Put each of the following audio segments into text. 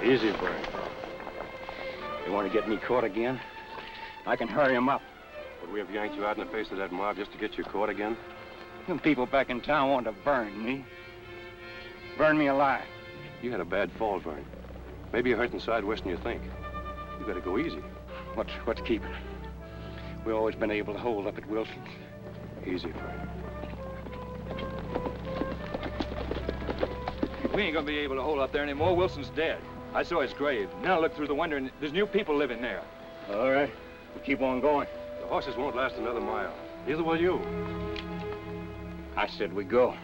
Easy, Bert. You want to get me caught again? I can hurry him up. Would we have yanked you out in the face of that mob just to get you caught again? Them people back in town want to burn me. Burn me alive. You had a bad fall, Vern. Maybe you're hurting side worse than you think. You gotta go easy. What's keeping? We've always been able to hold up at Wilson's. Easy, Vern. We ain't gonna be able to hold up there anymore. Wilson's dead. I saw his grave. Now look through the window and there's new people living there. All right. We'll keep on going. The horses won't last another mile. Neither will you. I said we go.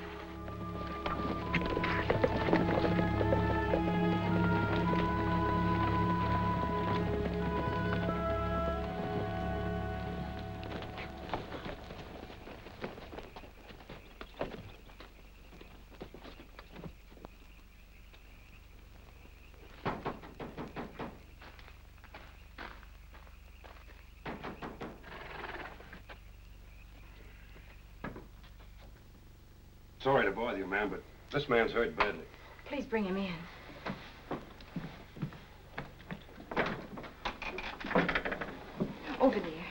Sorry to bother you, ma'am, but this man's hurt badly. Please bring him in. Over there.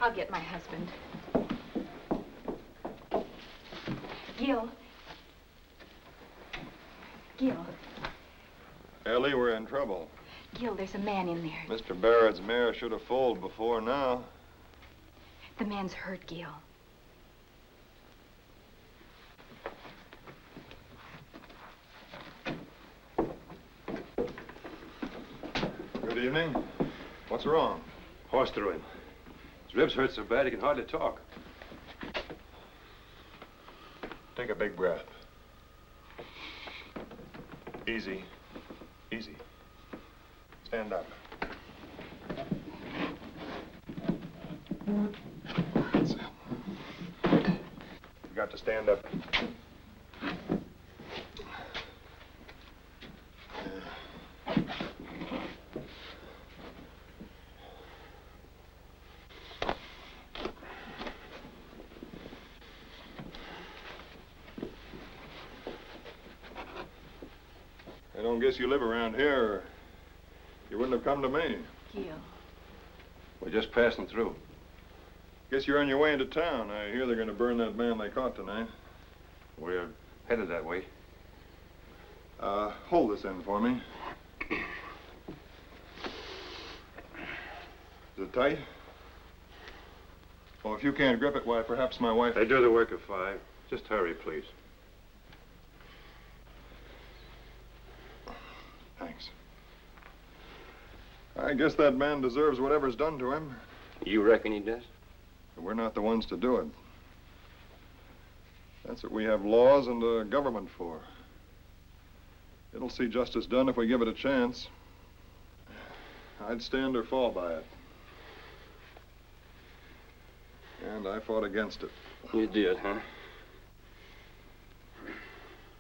I'll get my husband. Gil. Gil. Ellie, we're in trouble. Gil, there's a man in there. Mr. Barrett's mare should have foaled before now. The man's hurt, Gil. Good evening. What's wrong? Horse threw him. His ribs hurt so bad he can hardly talk. Take a big breath. Easy. Easy. Stand up. That's it. You got to stand up. I don't guess you live around here, or you wouldn't have come to me. Gil. We're just passing through. Guess you're on your way into town. I hear they're going to burn that man they caught tonight. We're headed that way. Hold this end for me. Is it tight? Well, if you can't grip it, why, perhaps my wife... They do the work of 5. Just hurry, please. Thanks. I guess that man deserves whatever's done to him. You reckon he does? But we're not the ones to do it. That's what we have laws and a government for. It'll see justice done if we give it a chance. I'd stand or fall by it. And I fought against it. You did, huh?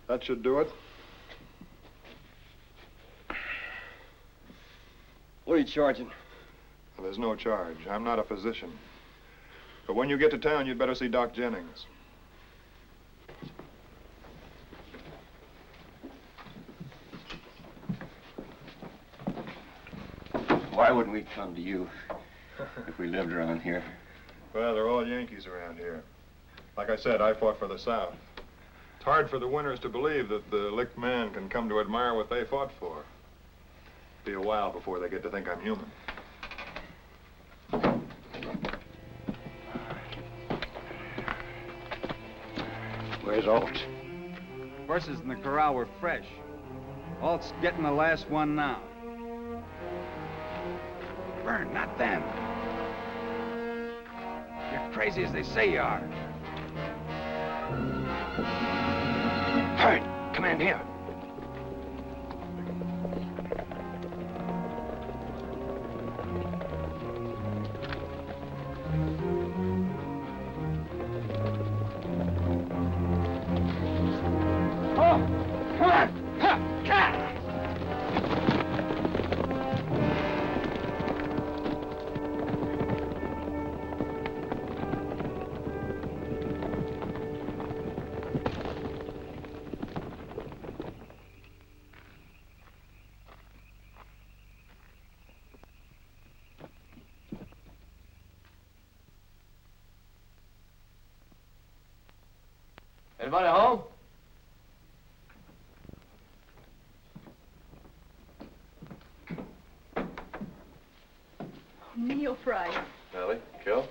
That should do it. What are you charging? Well, there's no charge. I'm not a physician. But when you get to town, you'd better see Doc Jennings. Why wouldn't we come to you if we lived around here? Well, they're all Yankees around here. Like I said, I fought for the South. It's hard for the winners to believe that the licked man can come to admire what they fought for. Be a while before they get to think I'm human. Where's Alt? Horses in the corral were fresh. Alt's getting the last one now. Burn, not them. You're crazy as they say you are. Hurry, come in here. Anybody home? Neil Price. Ellie, Kel.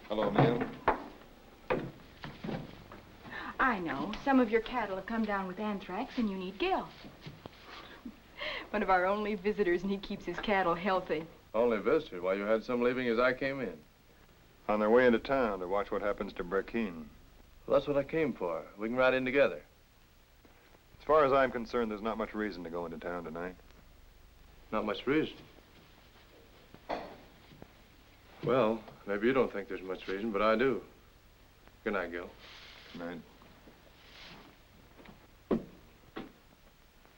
Hello, Neil. I know. Some of your cattle have come down with anthrax and you need Gil. One of our only visitors, and he keeps his cattle healthy. Only visitor. Why, you had some leaving as I came in. On their way into town to watch what happens to Brekeen. Well, that's what I came for. We can ride in together. As far as I'm concerned, there's not much reason to go into town tonight. Not much reason. Well, maybe you don't think there's much reason, but I do. Good night, Gil. Good night.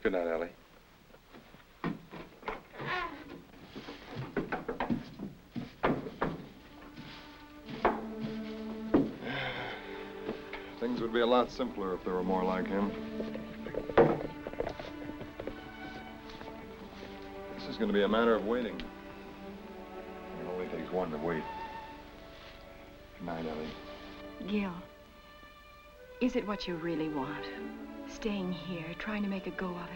Good night, Ellie. Things would be a lot simpler if there were more like him. This is going to be a matter of waiting. It only takes one to wait. Good night, Ellie. Gil, is it what you really want? Staying here, trying to make a go of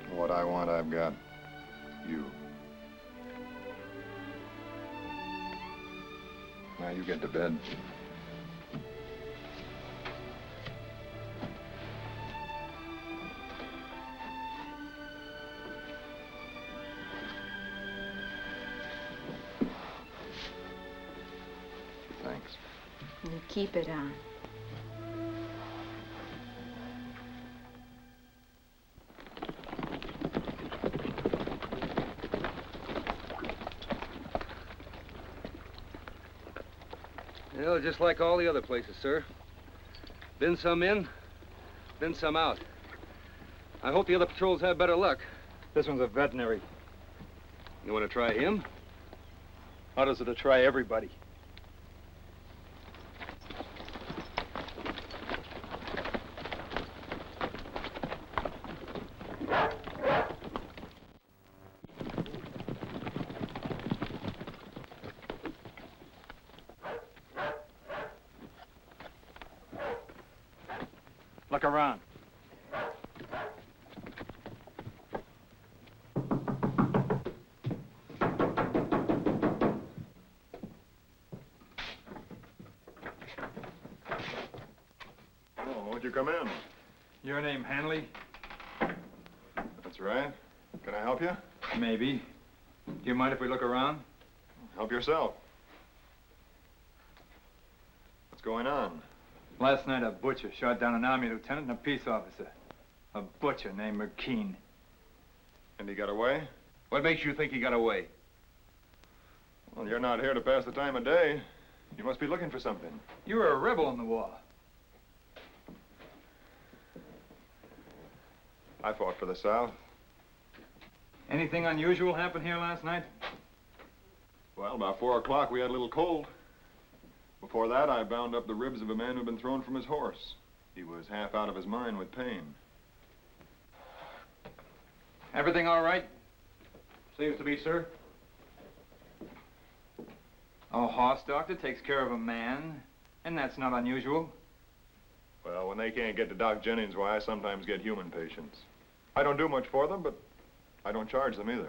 it? What I want, I've got. You. Now you get to bed. Thanks. You keep it on. Well, just like all the other places, sir. Been some in, been some out. I hope the other patrols have better luck. This one's a veterinary. You want to try him? How does it to try everybody? Look around. Oh, won't you come in? Your name, Hanley? That's right. Can I help you? Maybe. Do you mind if we look around? Help yourself. What's going on? Last night, a butcher shot down an army lieutenant and a peace officer. A butcher named McKean. And he got away? What makes you think he got away? Well, you're not here to pass the time of day. You must be looking for something. You were a rebel in the war. I fought for the South. Anything unusual happened here last night? Well, about 4 o'clock, we had a little cold. Before that, I bound up the ribs of a man who'd been thrown from his horse. He was half out of his mind with pain. Everything all right? Seems to be, sir. A horse doctor takes care of a man, and that's not unusual. Well, when they can't get to Doc Jennings, why, I sometimes get human patients. I don't do much for them, but I don't charge them either.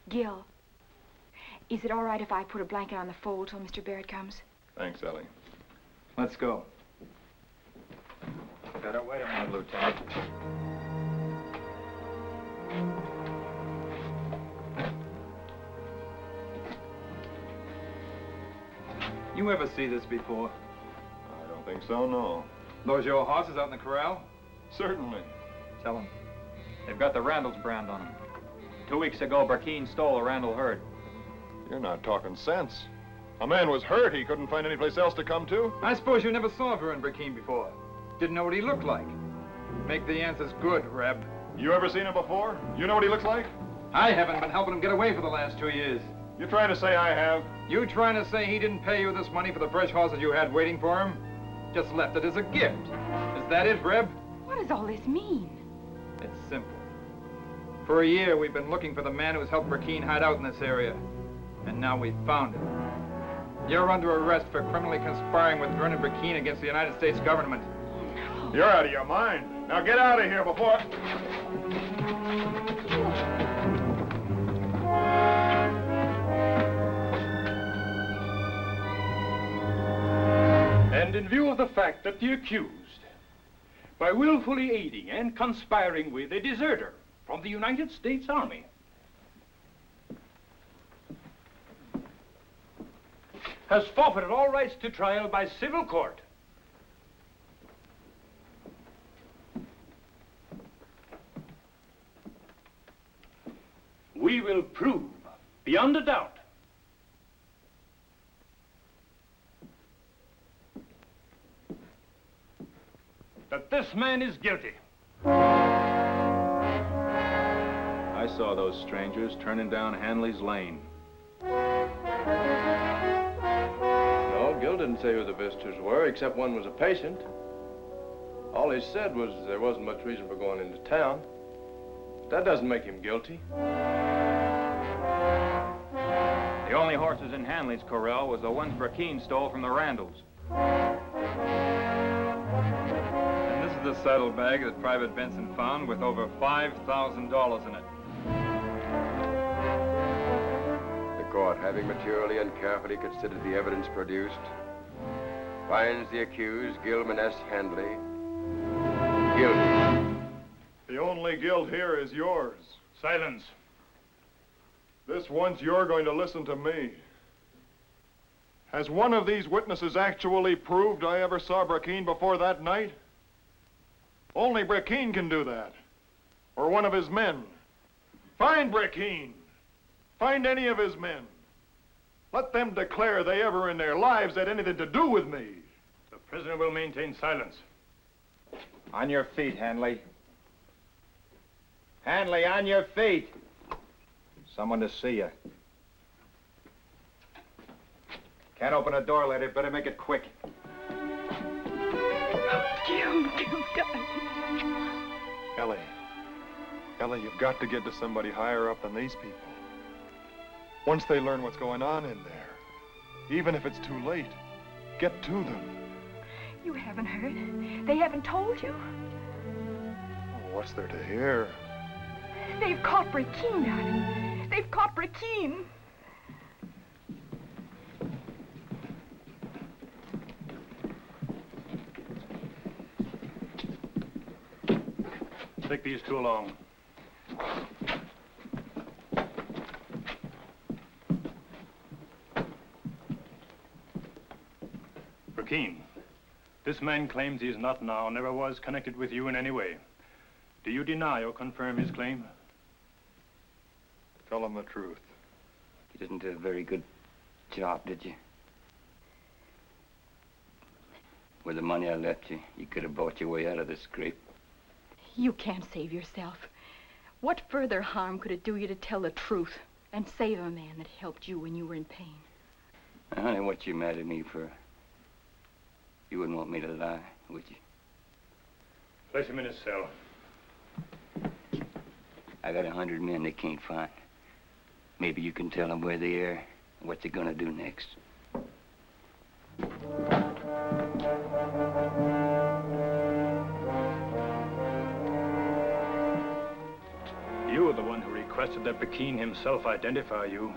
Gil, is it all right if I put a blanket on the fold till Mr. Barrett comes? Thanks, Ellie. Let's go. Better wait a minute, Lieutenant. You ever see this before? I don't think so, no. Those your horses out in the corral? Certainly. Tell them. They've got the Randall's brand on them. 2 weeks ago, Brekeen stole a Randall herd. You're not talking sense. A man was hurt. He couldn't find any place else to come to. I suppose you never saw Vern Brekeen before. Didn't know what he looked like. Make the answers good, Reb. You ever seen him before? You know what he looks like? I haven't been helping him get away for the last 2 years. You trying to say I have? You trying to say he didn't pay you this money for the fresh horses you had waiting for him? Just left it as a gift. Is that it, Reb? What does all this mean? It's simple. For a year, we've been looking for the man who's helped Brekeen hide out in this area. And now we've found him. You're under arrest for criminally conspiring with Vernon Burkeen against the United States government. You're out of your mind. Now get out of here before... And in view of the fact that the accused, by willfully aiding and conspiring with a deserter from the United States Army, has forfeited all rights to trial by civil court, we will prove beyond a doubt that this man is guilty. I saw those strangers turning down Hanley's lane. No, Gil didn't say who the visitors were, except one was a patient. All he said was there wasn't much reason for going into town. That doesn't make him guilty. The only horses in Hanley's corral was the ones Burkeen stole from the Randalls. And this is the saddlebag that Private Benson found with over $5,000 in it. The court, having maturely and carefully considered the evidence produced, finds the accused, Gilman S. Handley, guilty. The only guilt here is yours. Silence. This once you're going to listen to me. Has one of these witnesses actually proved I ever saw Burkeen before that night? Only Burkeen can do that. Or one of his men. Find Burkeen. Find any of his men. Let them declare they ever in their lives had anything to do with me. The prisoner will maintain silence. On your feet, Hanley. Hanley, on your feet. Someone to see you. Can't open a door, lady. Better make it quick. Gil, darling. Ellie, you've got to get to somebody higher up than these people. Once they learn what's going on in there, even if it's too late, get to them. You haven't heard. They haven't told you. Oh, what's there to hear? They've caught Burkeen, darling. They've caught Burkeen. Take these two along. Burkeen, this man claims he is not now, never was connected with you in any way. Do you deny or confirm his claim? Tell them the truth. You didn't do a very good job, did you? With the money I left you, you could have bought your way out of this scrape. You can't save yourself. What further harm could it do you to tell the truth and save a man that helped you when you were in pain? Now, honey, what you mad at me for? You wouldn't want me to lie, would you? Place him in his cell. I got 100 men they can't find. Maybe you can tell them where they are and what they're gonna do next. You were the one who requested that Burkeen himself identify you.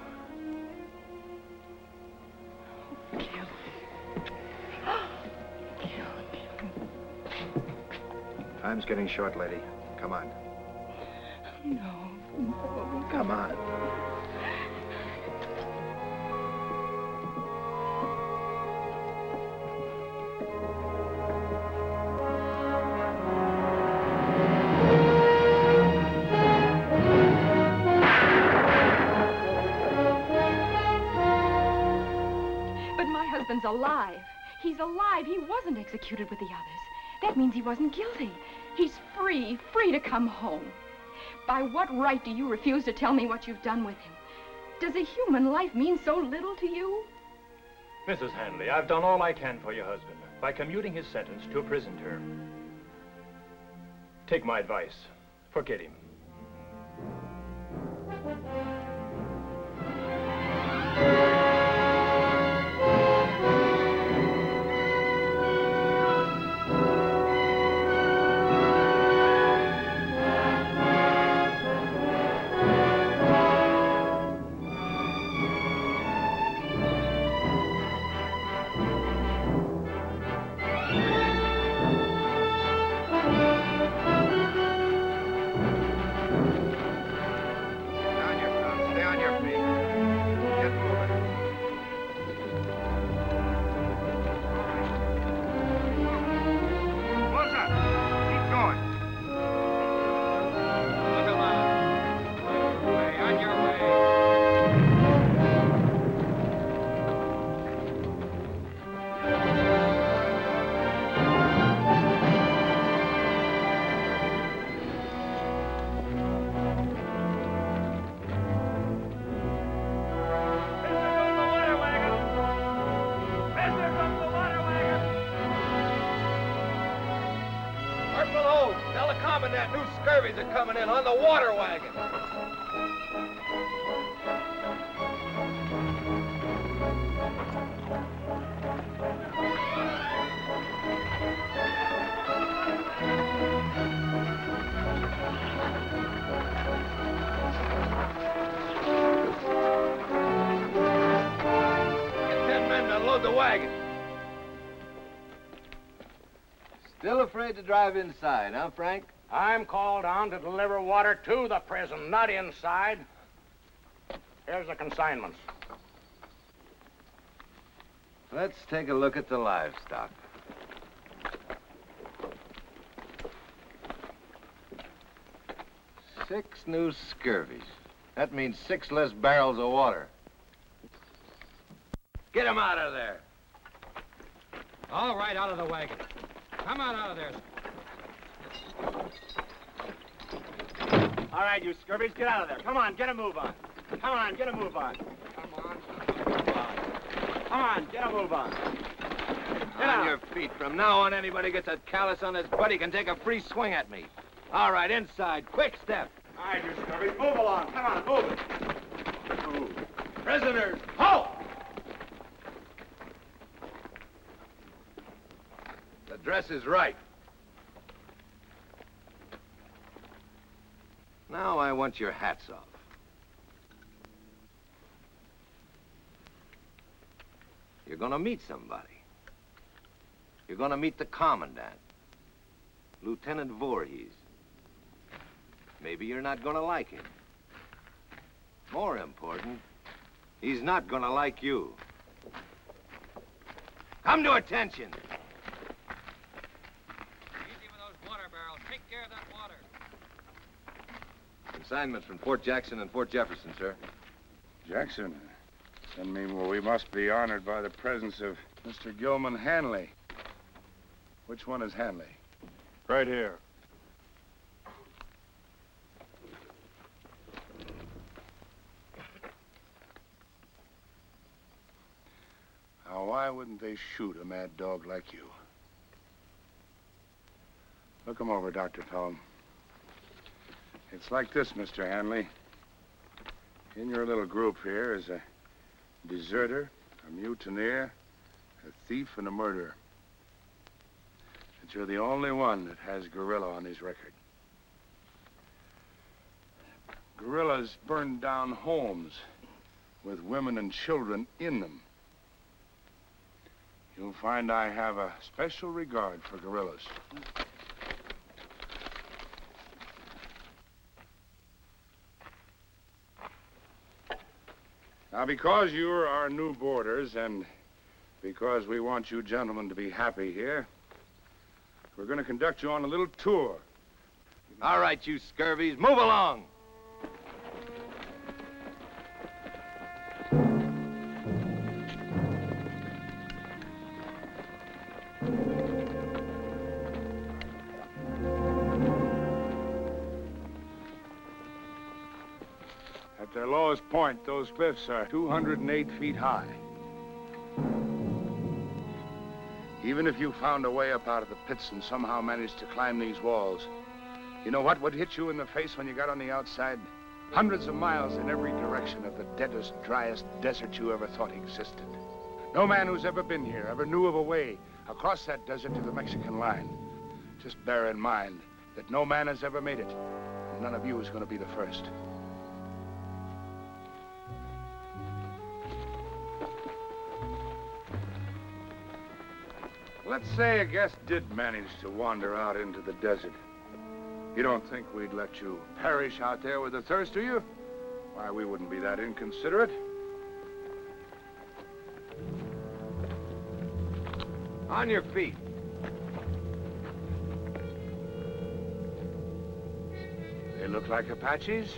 Time's getting short, lady. Come on. No. Come on. But my husband's alive. He's alive. He wasn't executed with the others. That means he wasn't guilty. He's free to come home. By what right do you refuse to tell me what you've done with him? Does a human life mean so little to you? Mrs. Handley, I've done all I can for your husband by commuting his sentence to a prison term. Take my advice. Forget him. Tell the commandant new scurvies are coming in on the water wagon. Get 10 men to load the wagon. Still afraid to drive inside, huh, Frank? I'm called on to deliver water to the prison, not inside. Here's the consignments. Let's take a look at the livestock. Six new scurvies. That means 6 less barrels of water. Get them out of there. All right, out of the wagon. Come on out of there. All right, you scurvies, get out of there. Come on, get a move on. Come on, get a move on. Come on, get a move on. Get On out. your feet. From now on, anybody gets a callus on his butt, he can take a free swing at me. All right, inside. Quick step. All right, you scurvies, move along. Come on, move it. Move. Prisoners, halt! The dress is right. Now I want your hats off. You're gonna meet somebody. You're gonna meet the commandant, Lieutenant Voorhees. Maybe you're not gonna like him. More important, he's not gonna like you. Come to attention. Easy with those water barrels. Take care of that water. Consignments from Fort Jackson and Fort Jefferson, sir. Jackson? Send me where we must be honored by the presence of Mr. Gilman Hanley. Which one is Hanley? Right here. Now, why wouldn't they shoot a mad dog like you? Look him over, Dr. Pelham. It's like this, Mr. Hanley. In your little group here is a deserter, a mutineer, a thief, and a murderer. But you're the only one that has Guerrilla on his record. Guerrilla's burned down homes with women and children in them. You'll find I have a special regard for guerrillas. Now, because you're our new boarders and because we want you gentlemen to be happy here, we're going to conduct you on a little tour. All right, you scurvies, move along. At their lowest point, those cliffs are 208 feet high. Even if you found a way up out of the pits and somehow managed to climb these walls, you know what would hit you in the face when you got on the outside? Hundreds of miles in every direction of the deadest, driest desert you ever thought existed. No man who's ever been here ever knew of a way across that desert to the Mexican line. Just bear in mind that no man has ever made it, and none of you is going to be the first. Let's say a guest did manage to wander out into the desert. You don't think we'd let you perish out there with the thirst, do you? Why, we wouldn't be that inconsiderate. On your feet. They look like Apaches.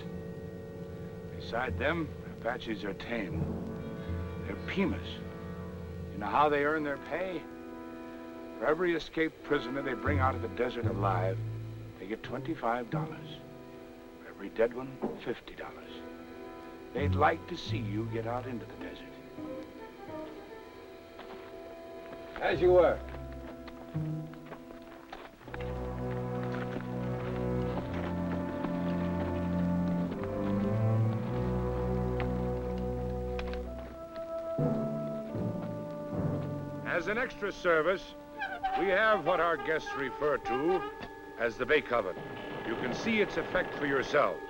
Beside them, Apaches are tame. They're Pimas. You know how they earn their pay? For every escaped prisoner they bring out of the desert alive, they get $25. For every dead one, $50. They'd like to see you get out into the desert. As you were. As an extra service, we have what our guests refer to as the bake oven. You can see its effect for yourselves.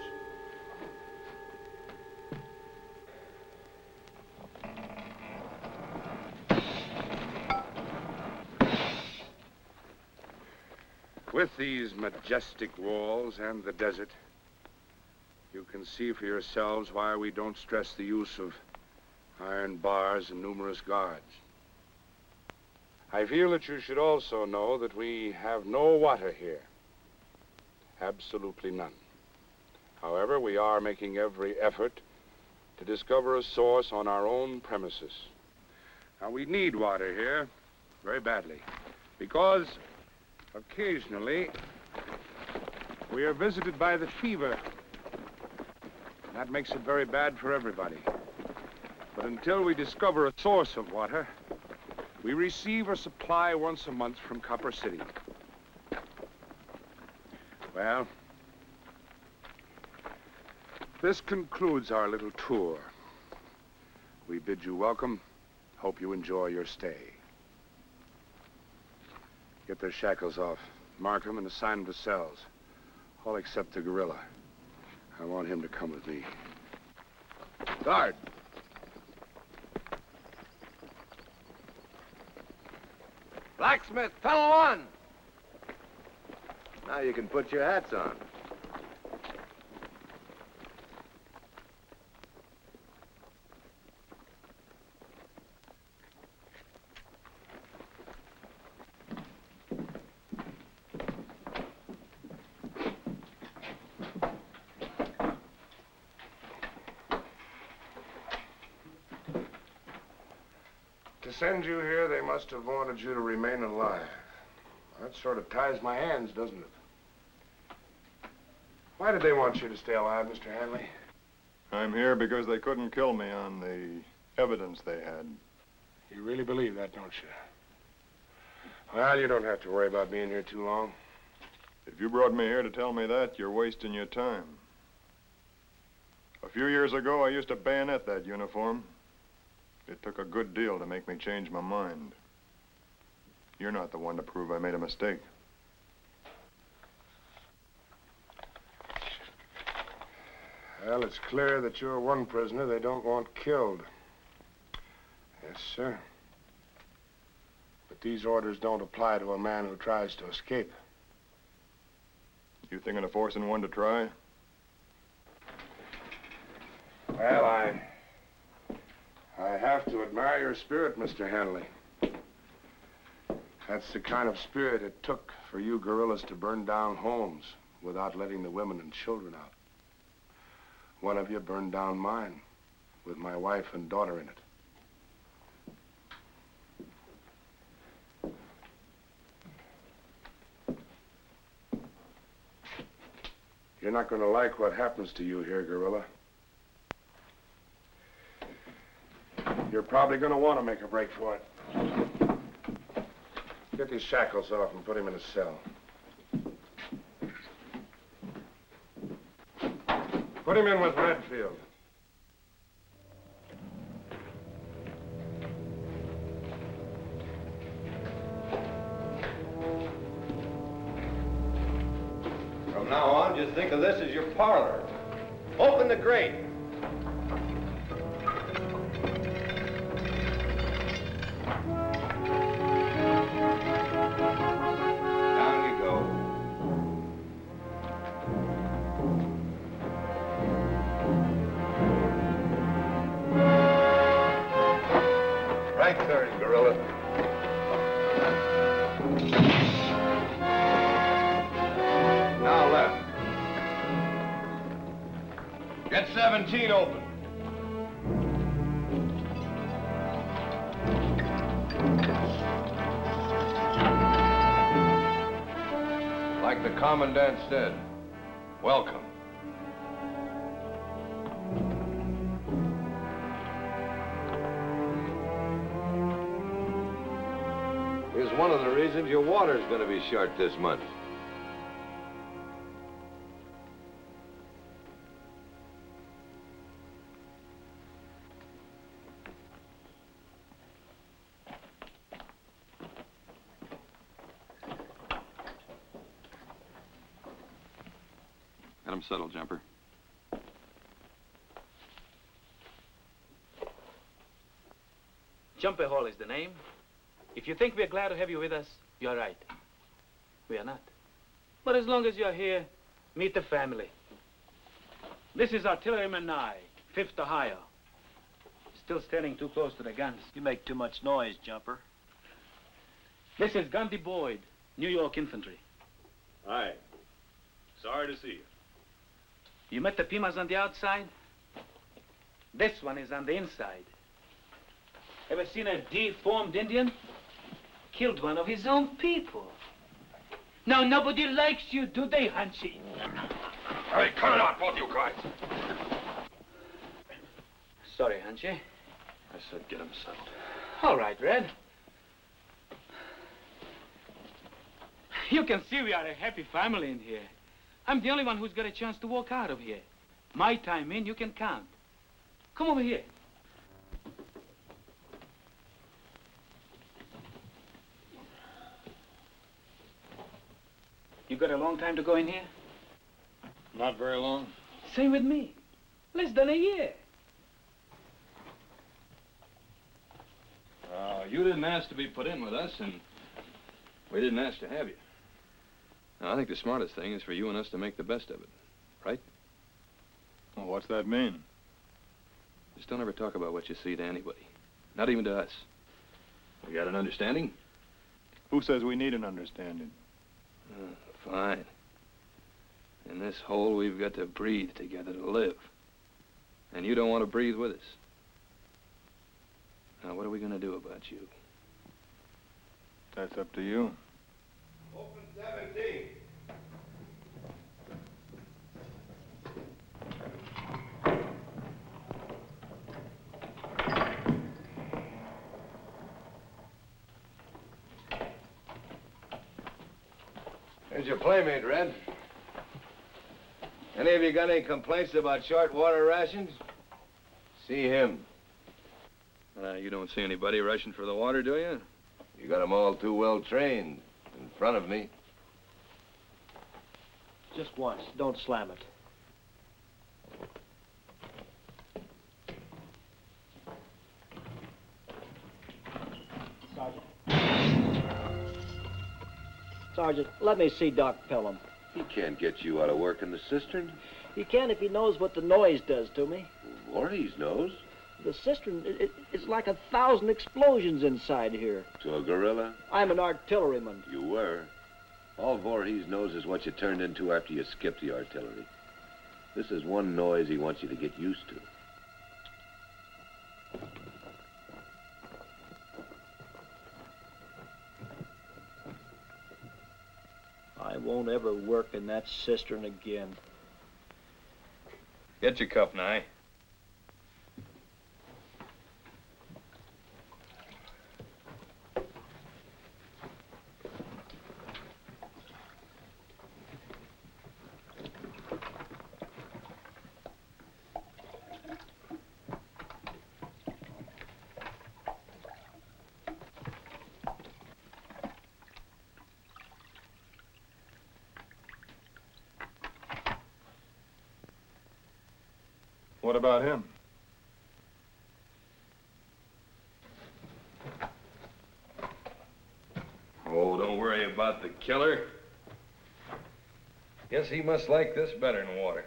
With these majestic walls and the desert, you can see for yourselves why we don't stress the use of iron bars and numerous guards. I feel that you should also know that we have no water here. Absolutely none. However, we are making every effort to discover a source on our own premises. Now, we need water here very badly because occasionally we are visited by the fever. That makes it very bad for everybody. But until we discover a source of water, we receive a supply once a month from Copper City. Well, this concludes our little tour. We bid you welcome. Hope you enjoy your stay. Get their shackles off. Mark them and assign them to cells. All except the Guerrilla. I want him to come with me. Guard! Blacksmith, fellow one! Now you can put your hats on. To send you here, they must have wanted you to remain alive. That sort of ties my hands, doesn't it? Why did they want you to stay alive, Mr. Hanley? I'm here because they couldn't kill me on the evidence they had. You really believe that, don't you? Well, you don't have to worry about being here too long. If you brought me here to tell me that, you're wasting your time. A few years ago, I used to bayonet that uniform. It took a good deal to make me change my mind. You're not the one to prove I made a mistake. Well, it's clear that you're one prisoner they don't want killed. Yes, sir. But these orders don't apply to a man who tries to escape. You thinking of forcing one to try? Well, I have to admire your spirit, Mr. Hanley. That's the kind of spirit it took for you guerrillas to burn down homes without letting the women and children out. One of you burned down mine with my wife and daughter in it. You're not going to like what happens to you here, Guerrilla. You're probably going to want to make a break for it. Get these shackles off and put him in a cell. Put him in with Redfield. From now on, just think of this as your parlor. Open the grate. Now left. Get 17 open. Like the commandant said, welcome. Here's one of the reasons your water's going to be short this month. Get him settled, Jumper. Jumper Hall is the name. If you think we're glad to have you with us, you're right. We are not. But as long as you're here, meet the family. This is Artilleryman Nye, 5th Ohio. Still standing too close to the guns. You make too much noise, Jumper. This is Gundy Boyd, New York Infantry. Aye. Sorry to see you. You met the Pimas on the outside? This one is on the inside. Ever seen a deformed Indian? Killed one of his own people. Now nobody likes you, do they, Hunchy? Hey, cut it out, both you guys. Sorry, Hunchy. I said get him settled. All right, Red. You can see we are a happy family in here. I'm the only one who's got a chance to walk out of here. My time in, you can count. Come over here. You got a long time to go in here? Not very long. Same with me. Less than a year. You didn't ask to be put in with us, and we didn't ask to have you. Now, I think the smartest thing is for you and us to make the best of it, right? Well, what's that mean? Just don't ever talk about what you see to anybody. Not even to us. We got an understanding? Who says we need an understanding? Fine. In this hole, we've got to breathe together to live. And you don't want to breathe with us. Now, what are we going to do about you? That's up to you. Open 17. Here's your playmate, Red. Any of you got any complaints about short water rations? See him. You don't see anybody rushing for the water, do you? You got them all too well trained in front of me. Just once. Don't slam it. Sergeant, let me see Doc Pelham. He can't get you out of work in the cistern. He can if he knows what the noise does to me. Voorhees knows. The cistern, it's like 1,000 explosions inside here. So a guerrilla? I'm an artilleryman. You were. All Voorhees knows is what you turned into after you skipped the artillery. This is one noise he wants you to get used to. I won't ever work in that cistern again. Get your cup, Nye. What about him? Oh, don't worry about the killer. Guess he must like this better than water.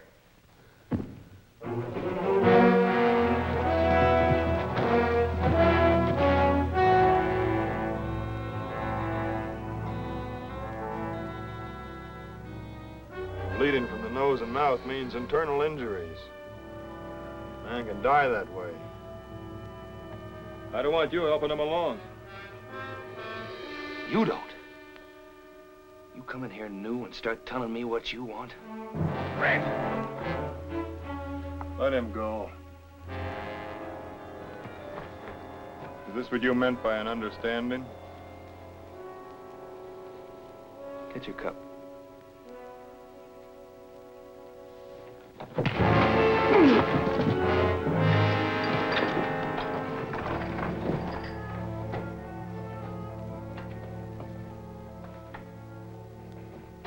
Bleeding from the nose and mouth means internal injuries. Man can die that way. I don't want you helping him along. You don't. You come in here new and start telling me what you want. Red. Let him go. Is this what you meant by an understanding? Get your cup.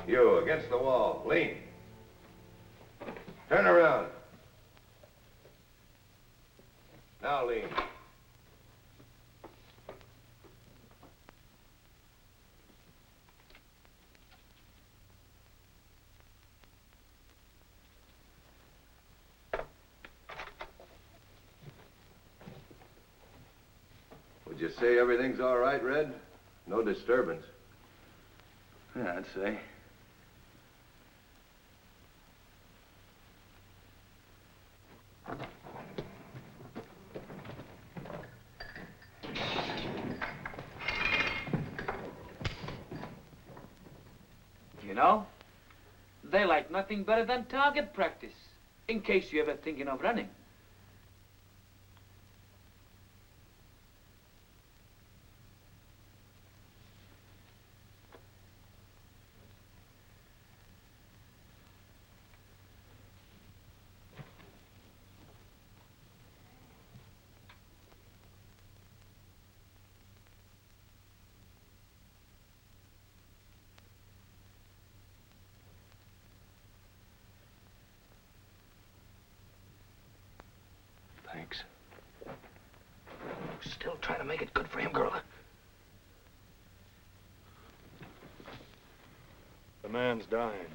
You, against the wall. Lean. Turn around. Now lean. Would you say everything's all right, Red? No disturbance. Yeah, I'd say. You know, they like nothing better than target practice, in case you're ever thinking of running. Thanks. Still trying to make it good for him, Guerrilla? The man's dying.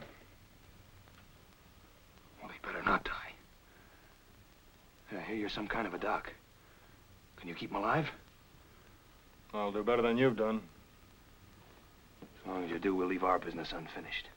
Well, he better not die. I hear you're some kind of a doc. Can you keep him alive? I'll do better than you've done. As long as you do, we'll leave our business unfinished.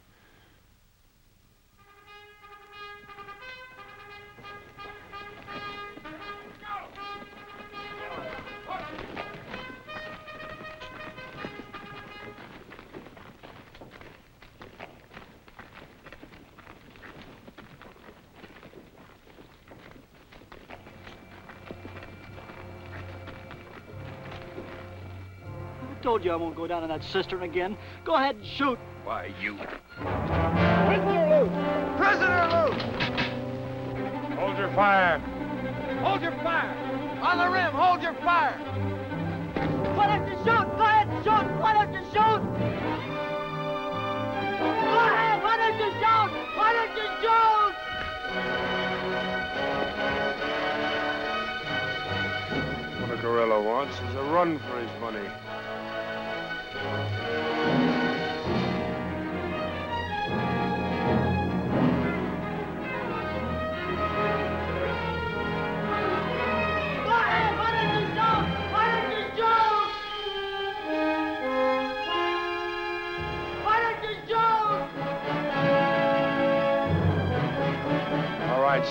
I told you I won't go down in that cistern again. Go ahead and shoot. Why, you... Prisoner loose! Prisoner loose! Hold your fire. Hold your fire! On the rim, hold your fire! Why don't you shoot? Go ahead and shoot! Why don't you shoot? Go ahead! Why don't you shoot? Why don't you shoot? What a guerrilla wants is a run for his money.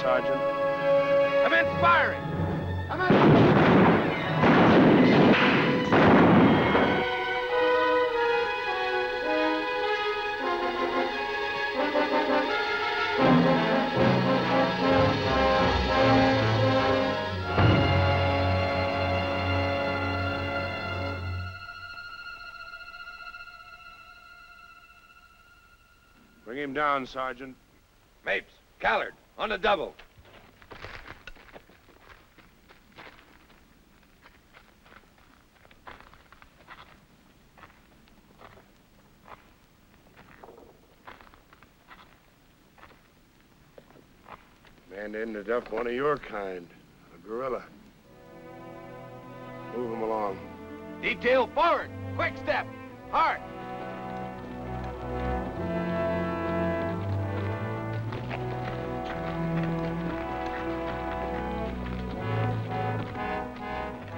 Sergeant. Commence firing! Bring him down, Sergeant. Mapes, Callard, on the double. Man ended up one of your kind, a guerrilla. Move him along. Detail forward! Quick step! Hard!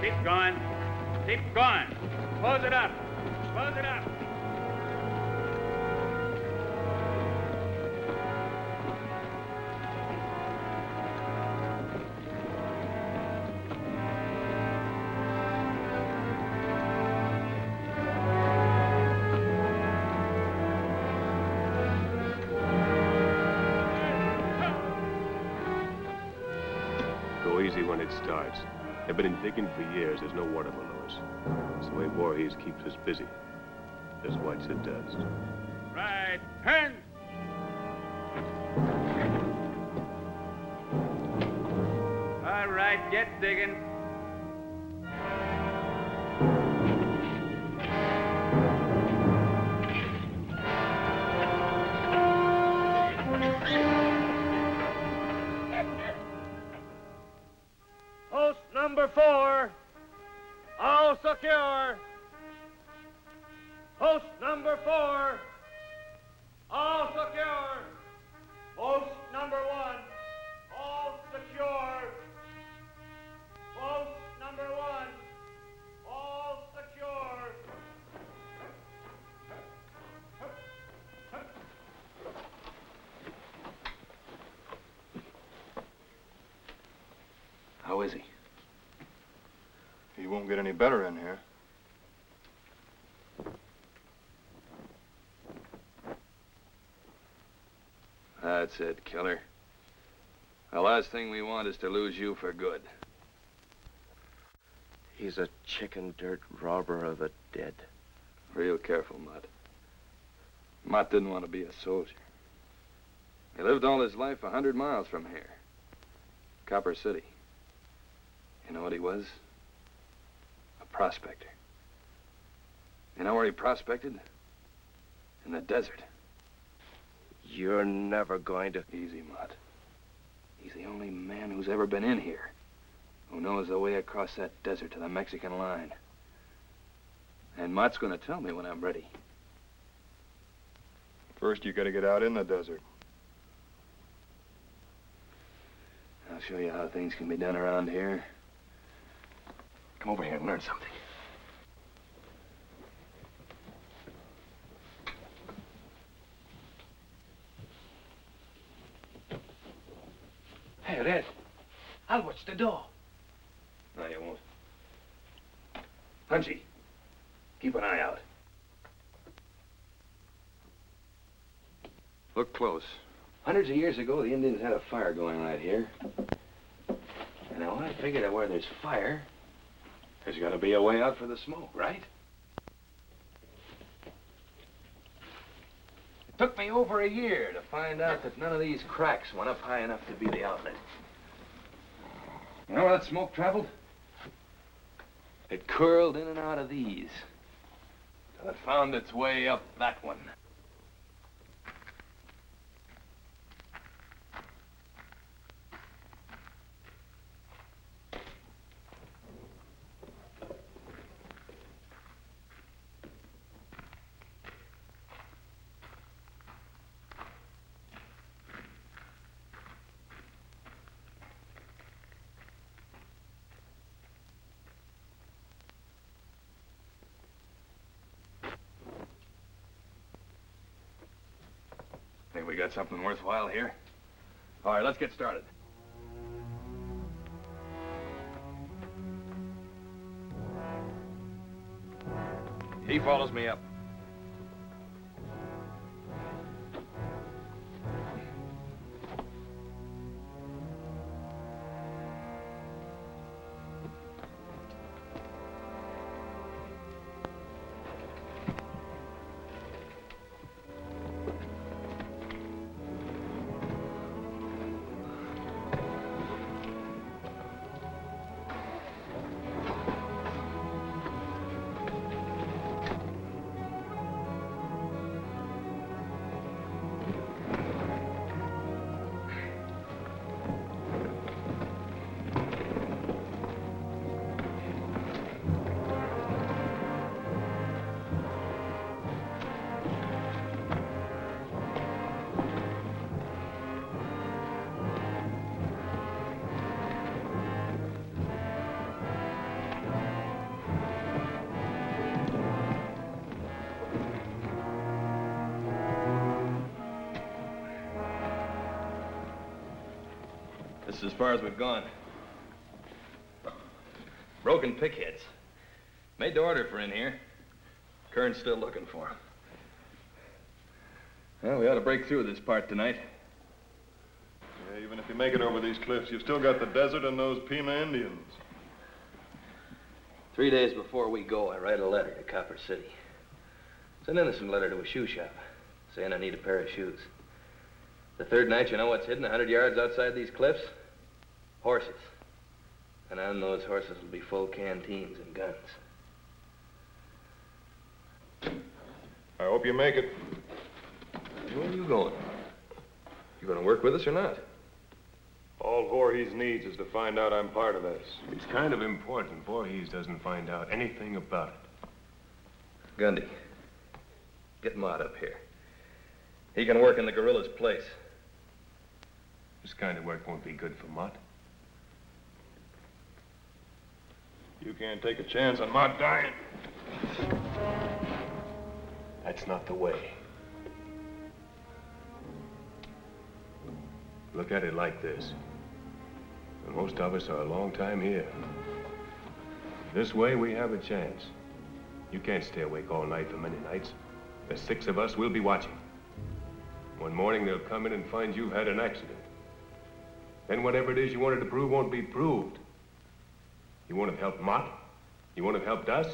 Keep going. Keep going. Close it up. Close it up. Go easy when it starts. They've been digging for years. There's no water below us. It's the way Voorhees keeps us busy. Just watch it does. Right. Turn. All right, get digging. number 4, all secure. Post number 4, all secure. Post number 1, all secure. Post number 1, all secure. How is he? He won't get any better in here. That's it, killer. The last thing we want is to lose you for good. He's a chicken dirt robber of the dead. Real careful, Mott. Mott didn't want to be a soldier. He lived all his life 100 miles from here. Copper City. You know what he was? A prospector. You know where he prospected? In the desert. You're never going to... Easy, Mott. He's the only man who's ever been in here who knows the way across that desert to the Mexican line. And Mott's going to tell me when I'm ready. First, you got to get out in the desert. I'll show you how things can be done around here. Come over here and learn something. Hey, Red, I'll watch the door. No, you won't. Punchy, keep an eye out. Look close. Hundreds of years ago, the Indians had a fire going right here. And now I figure that where there's fire, there's got to be a way out for the smoke, right? It took me over a year to find out that none of these cracks went up high enough to be the outlet. You know where that smoke traveled? It curled in and out of these till it found its way up that one. Think we got something worthwhile here? All right, let's get started. He follows me up. This is as far as we've gone. Broken pickheads. Made the order for in here. Kern's still looking for him. Well, we ought to break through this part tonight. Yeah, even if you make it over these cliffs, you've still got the desert and those Pima Indians. 3 days before we go, I write a letter to Copper City. It's an innocent letter to a shoe shop, saying I need a pair of shoes. The third night, you know what's hidden 100 yards outside these cliffs? Horses. And on those horses will be full canteens and guns. I hope you make it. Where are you going? You going to work with us or not? All All Voorhees needs is to find out I'm part of this. It's kind of important Voorhees doesn't find out anything about it. Gundy, get Mott up here. He can work in the Guerrilla's place. This kind of work won't be good for Mott. You can't take a chance on Mott dying. That's not the way. Look at it like this. Most of us are a long time here. This way, we have a chance. You can't stay awake all night for many nights. There's 6 of us, we'll be watching. One morning, they'll come in and find you've had an accident. Then whatever it is you wanted to prove won't be proved. You won't have helped Mott, you won't have helped us,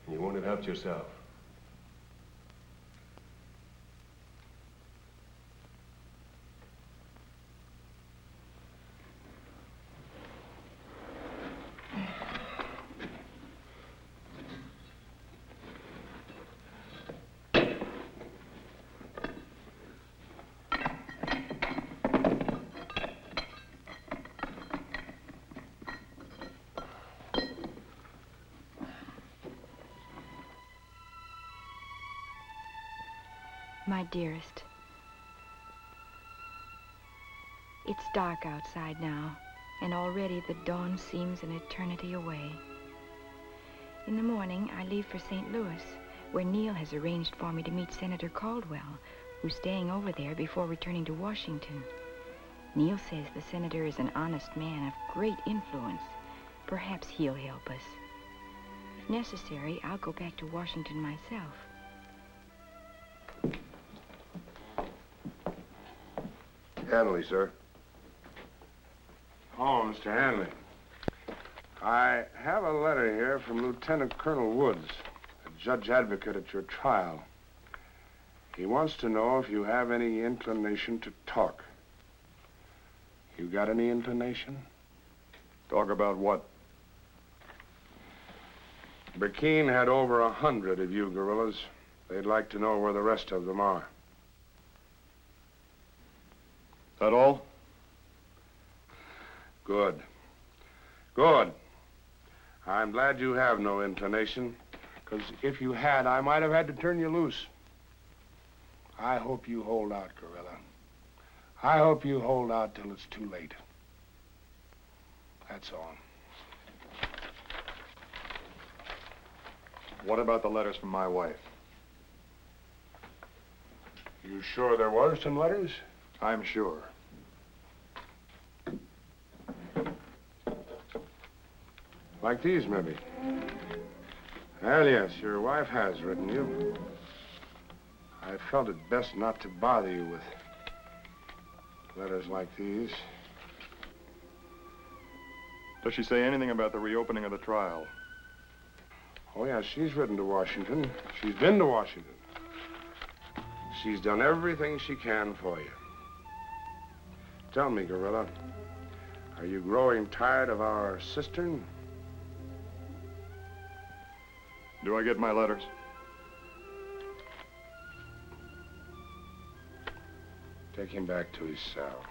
and you won't have helped yourself. My dearest, it's dark outside now, and already the dawn seems an eternity away. In the morning, I leave for St. Louis, where Neil has arranged for me to meet Senator Caldwell, who's staying over there before returning to Washington. Neil says the senator is an honest man of great influence. Perhaps he'll help us. If necessary, I'll go back to Washington myself. Hanley, sir. Oh, Mr. Hanley. I have a letter here from Lieutenant Colonel Woods, a judge advocate at your trial. He wants to know if you have any inclination to talk. You got any inclination? Talk about what? Burkeen had over 100 of you guerrillas. They'd like to know where the rest of them are. That all? Good. Good. I'm glad you have no inclination, because if you had, I might have had to turn you loose. I hope you hold out, Guerrilla. I hope you hold out till it's too late. That's all. What about the letters from my wife? You sure there was some letters? I'm sure. Like these, maybe. Well, yes, your wife has written you. I felt it best not to bother you with letters like these. Does she say anything about the reopening of the trial? Oh, yeah, she's written to Washington. She's been to Washington. She's done everything she can for you. Tell me, Guerrilla, are you growing tired of our cistern? Do I get my letters? Take him back to his cell.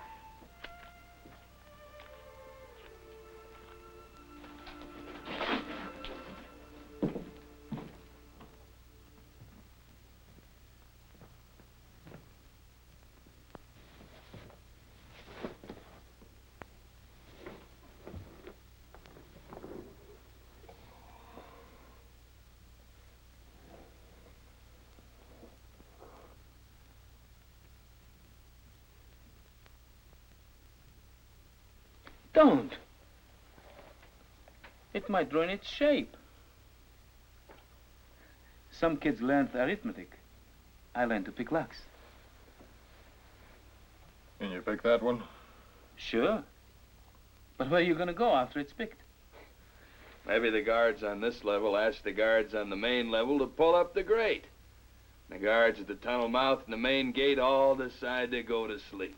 Don't. It might ruin its shape. Some kids learned arithmetic. I learned to pick locks. And you pick that one? Sure. But where are you going to go after it's picked? Maybe the guards on this level ask the guards on the main level to pull up the grate. The guards at the tunnel mouth and the main gate all decide to go to sleep.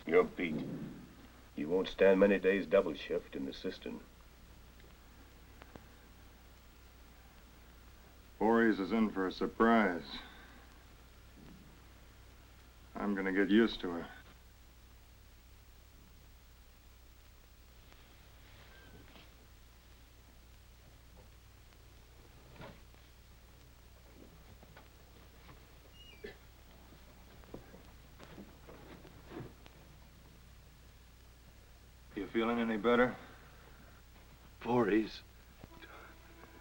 You're beat. You won't stand many days double shift in the cistern. Voorhees is in for a surprise. I'm gonna get used to her. You feeling any better? Voorhees.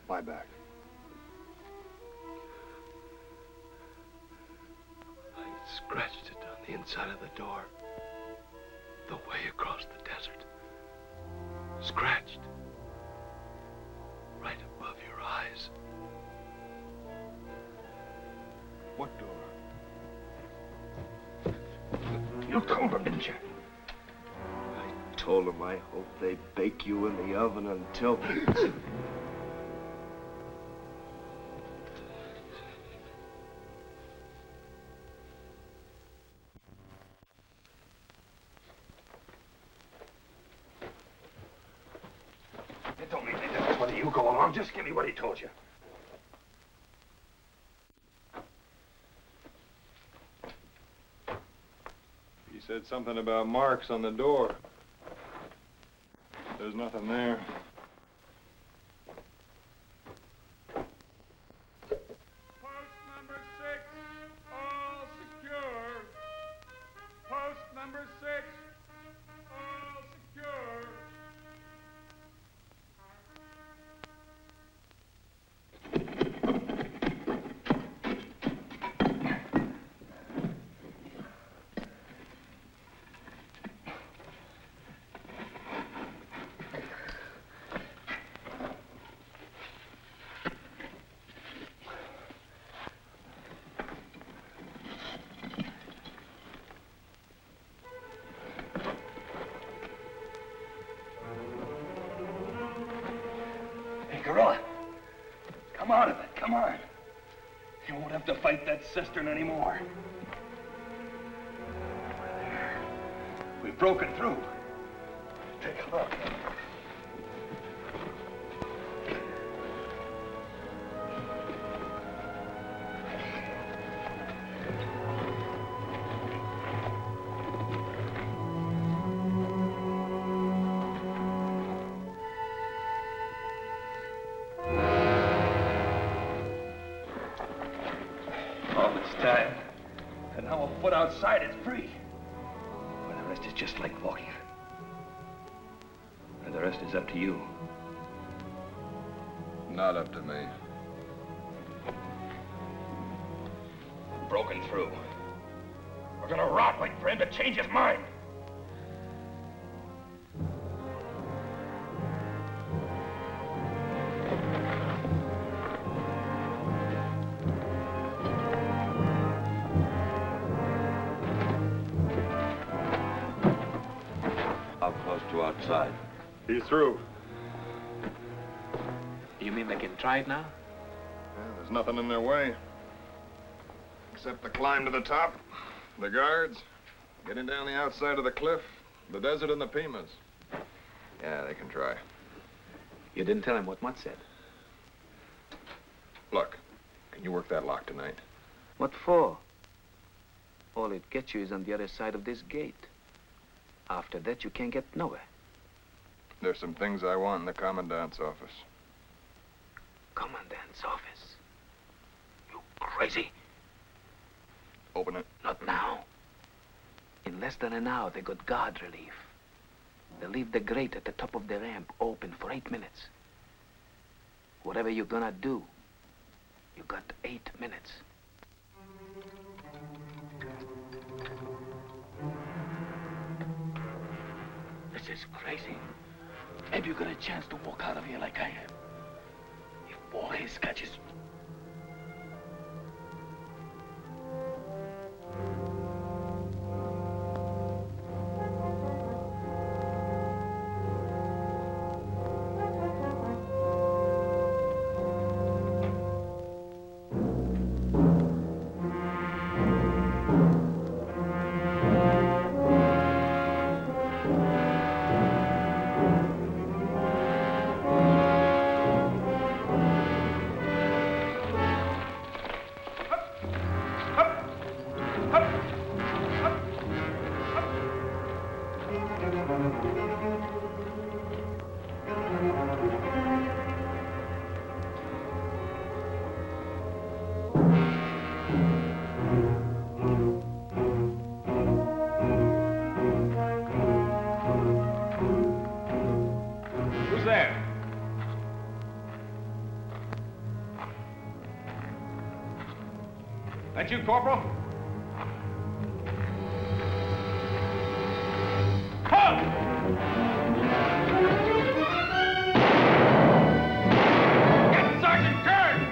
Lie back. I scratched it on the inside of the door. The way across the desert. Scratched. Right above your eyes. What door? You told him, didn't you? I told him I hope they bake you in the oven until... It don't make any difference whether you go along. Just give me what he told you. He said something about marks on the door. There's nothing there. Post number 6, all secure. Post number 6, all secure. Guerrilla, come out of it, come on. You won't have to fight that cistern anymore. We've broken through. Take a look. Time. And now a foot outside, it's free. Well, the rest is just like walking. And the rest is up to you. Not up to me. Broken through. We're gonna rot waiting for him to change his mind. Outside. He's through. You mean they can try it now? Yeah, there's nothing in their way. Except the climb to the top, the guards, getting down the outside of the cliff, the desert and the Pimas. Yeah, they can try. You didn't tell him what Mutt said. Look, can you work that lock tonight? What for? All it gets you is on the other side of this gate. After that, you can't get nowhere. There's some things I want in the commandant's office. Commandant's office? You crazy? Open it. Not now. In less than an hour, they got guard relief. They'll leave the grate at the top of the ramp open for 8 minutes. Whatever you're gonna do, you got 8 minutes. This is crazy. Maybe you got a chance to walk out of here like I am. If Voorhees catches... That you, Corporal? Get Sergeant Kern!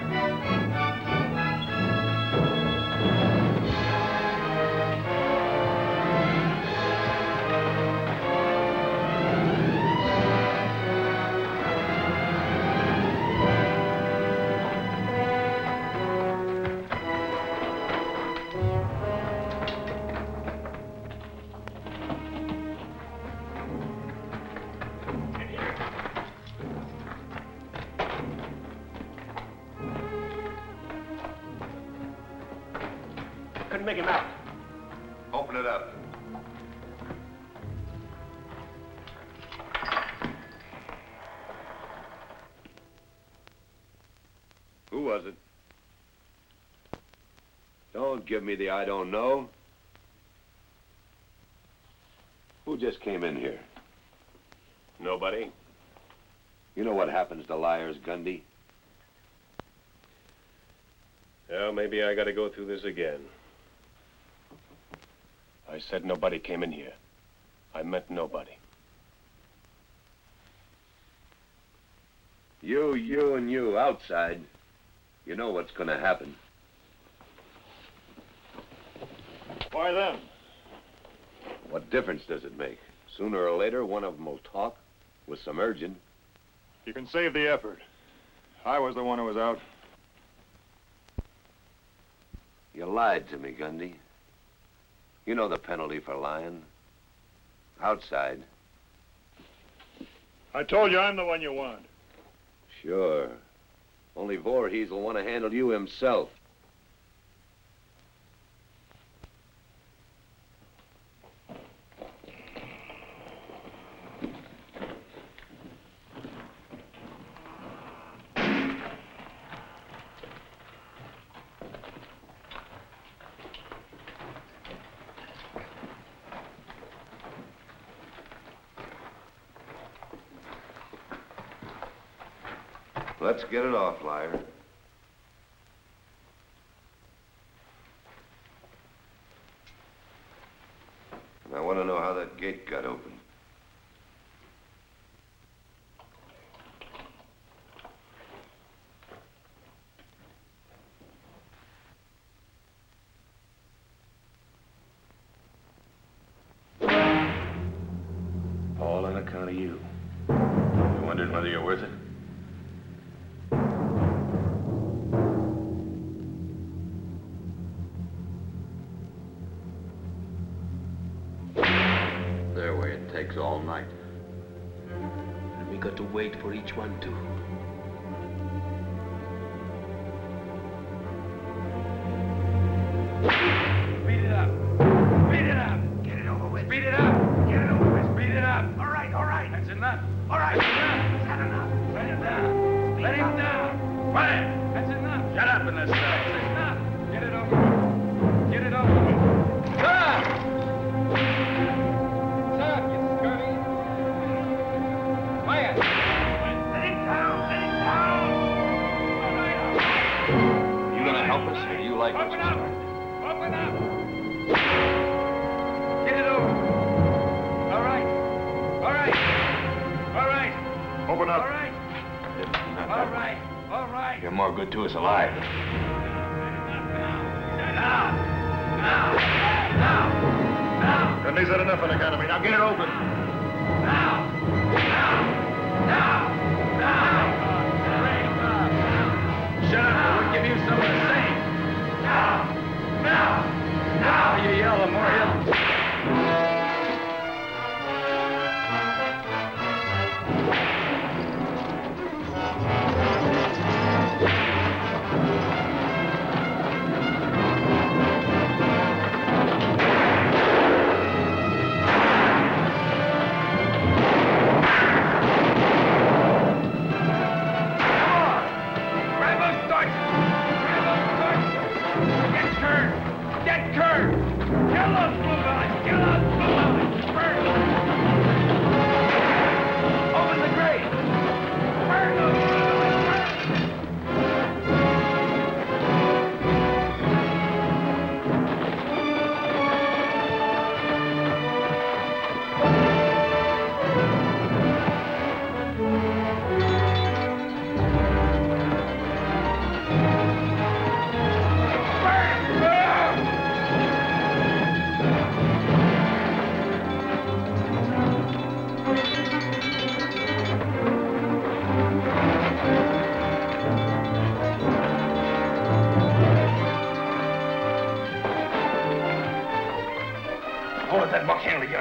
Couldn't make him out. Open it up. Who was it? Don't give me the I don't know. Who just came in here? Nobody. You know what happens to liars, Gundy? Well, maybe I gotta go through this again. I said nobody came in here. I meant nobody. You and you outside. You know what's gonna happen. Why then? What difference does it make? Sooner or later, one of them will talk with some urging. You can save the effort. I was the one who was out. You lied to me, Gundy. You know the penalty for lying. Outside. I told you I'm the one you want. Sure. Only Voorhees will want to handle you himself. Let's get it off, liar. And I want to know how that gate got open. All on account of you. You wondered whether you're worth it? Their way it takes all night. And we got to wait for each one to. Speed it up. Speed it up. Get it over with. Speed it up. Get it over with. Speed it up. All right, all right. That's enough. All right, enough. That's enough. Let him down. Let him down. Quiet. That's enough. Shut up in this cell. That's enough. Get it over with. Get it over with. Stop! Stop, you scurvy. Quiet. Let him down. Let him down. All right, all right. You gonna help us, or do you like us? Open up. Open up. Get it over. All right. All right. All right. Open up. All right. All right. All right. You're more good to us alive. Now. Now. Now. Now. Gundy's had enough of the economy. Now get it open. Now. Now. Now. Now. Shut up. We'll give you something to say. Now. Now. Now. You yell, the more he'll...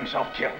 himself killed.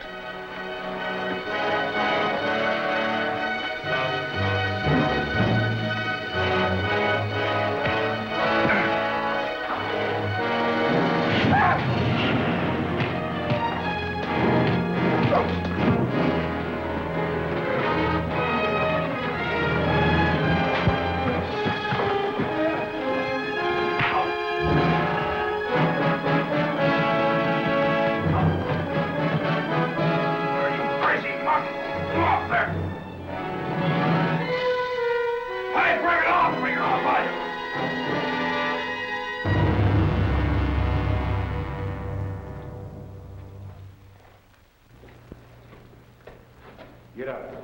Get up.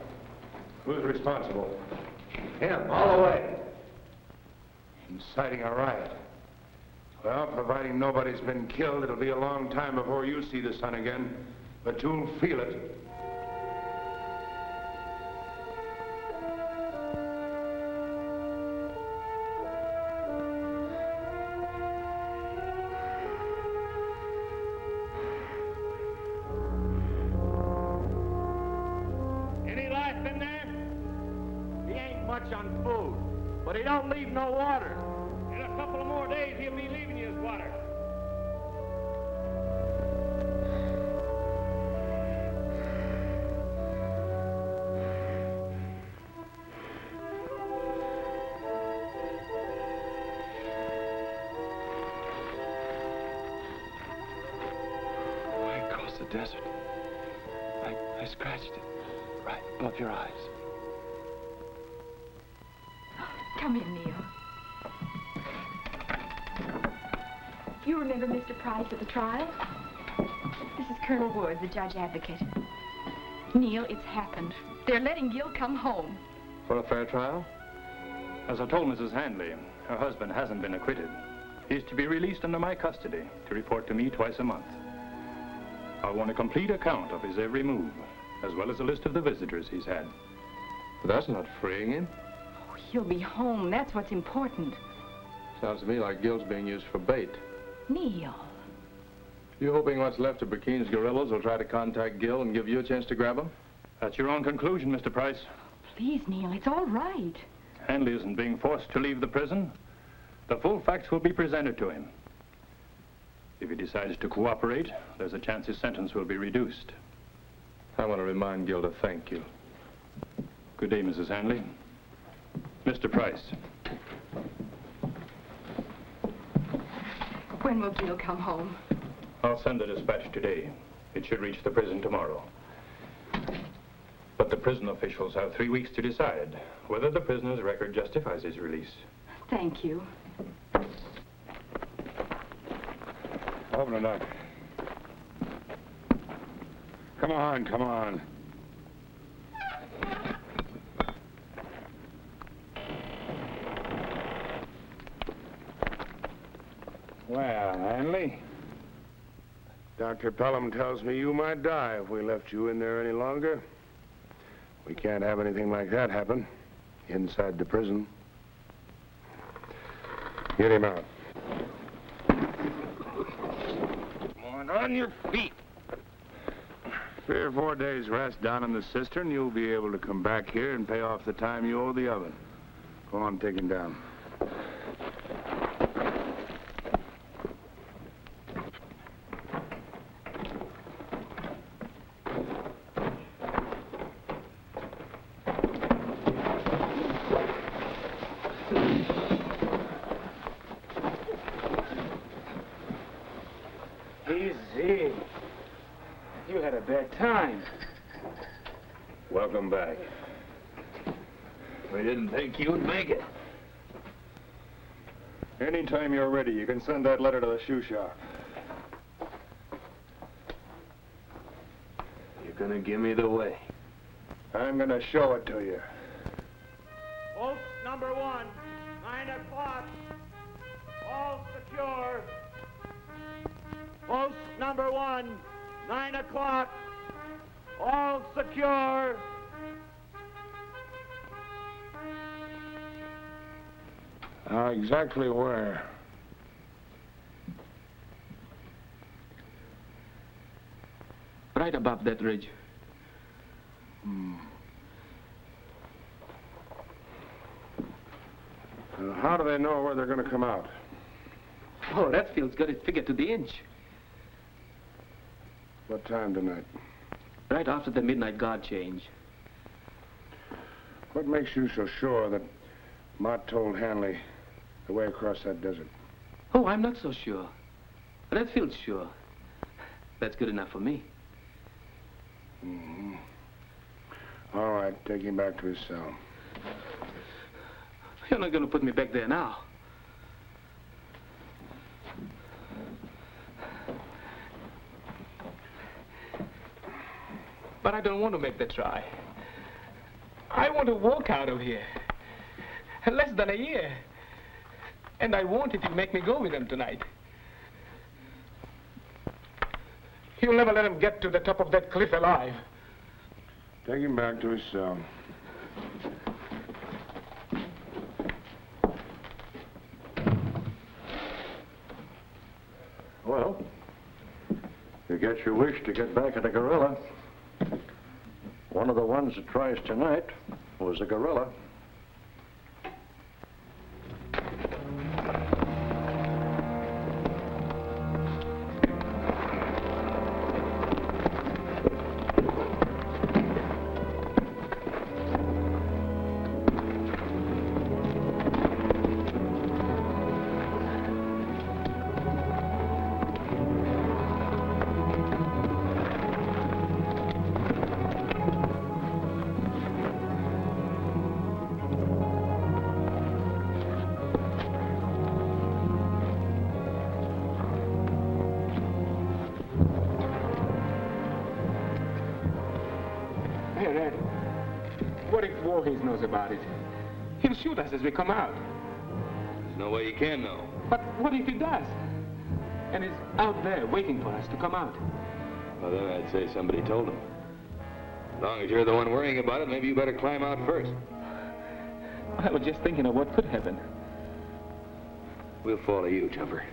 Who's responsible? Him, all the way. Inciting a riot. Well, providing nobody's been killed, it'll be a long time before you see the sun again. But you'll feel it. On food, but he don't leave no water. In a couple of more days, he'll be leaving you his water. I crossed the desert. I scratched it right above your eyes. Come in, Neil. You remember Mr. Price at the trial? This is Colonel Wood, the judge advocate. Neil, it's happened. They're letting Gil come home. For a fair trial? As I told Mrs. Handley, her husband hasn't been acquitted. He's to be released under my custody to report to me twice a month. I want a complete account of his every move, as well as a list of the visitors he's had. But that's not freeing him. He'll be home. That's what's important. Sounds to me like Gil's being used for bait. Neil. You hoping what's left of Burkine's guerrillas will try to contact Gil and give you a chance to grab him? That's your own conclusion, Mr. Price. Please, Neil, it's all right. Handley isn't being forced to leave the prison. The full facts will be presented to him. If he decides to cooperate, there's a chance his sentence will be reduced. I want to remind Gil to thank you. Good day, Mrs. Handley. Mr. Price. When will Gil come home? I'll send a dispatch today. It should reach the prison tomorrow. But the prison officials have 3 weeks to decide whether the prisoner's record justifies his release. Thank you. Open it up. Come on, come on. Well, Handley, Dr. Pelham tells me you might die if we left you in there any longer. We can't have anything like that happen inside the prison. Get him out. On your feet. 3 or 4 days rest down in the cistern, you'll be able to come back here and pay off the time you owe the oven. Go on, take him down. Easy. You had a bad time. Welcome back. We didn't think you'd make it. Anytime you're ready, you can send that letter to the shoe shop. You're gonna give me the way. I'm gonna show it to you. Post number 1, 9 o'clock. All secure. Post number 1, 9 o'clock. All secure. Exactly where? But right above that ridge. How do they know where they're going to come out? Oh, Redfield's got it figured to the inch. What time tonight? Right after the midnight guard change. What makes you so sure that Mott told Hanley the way across that desert? Oh, I'm not so sure. Redfield's sure. That's good enough for me. Mm-hmm. All right, take him back to his cell. You're not going to put me back there now. But I don't want to make the try. I want to walk out of here. Less than a year. And I won't if you make me go with them tonight. You'll never let him get to the top of that cliff alive. Take him back to his cell. Well, you get your wish to get back at the Guerrilla. One of the ones that tries tonight was a Guerrilla. What if Voorhees knows about it? He'll shoot us as we come out. There's no way he can know. But what if he does? And is out there waiting for us to come out? Well, then I'd say somebody told him. As long as you're the one worrying about it, maybe you better climb out first. I was just thinking of what could happen. We'll follow you, Jumper.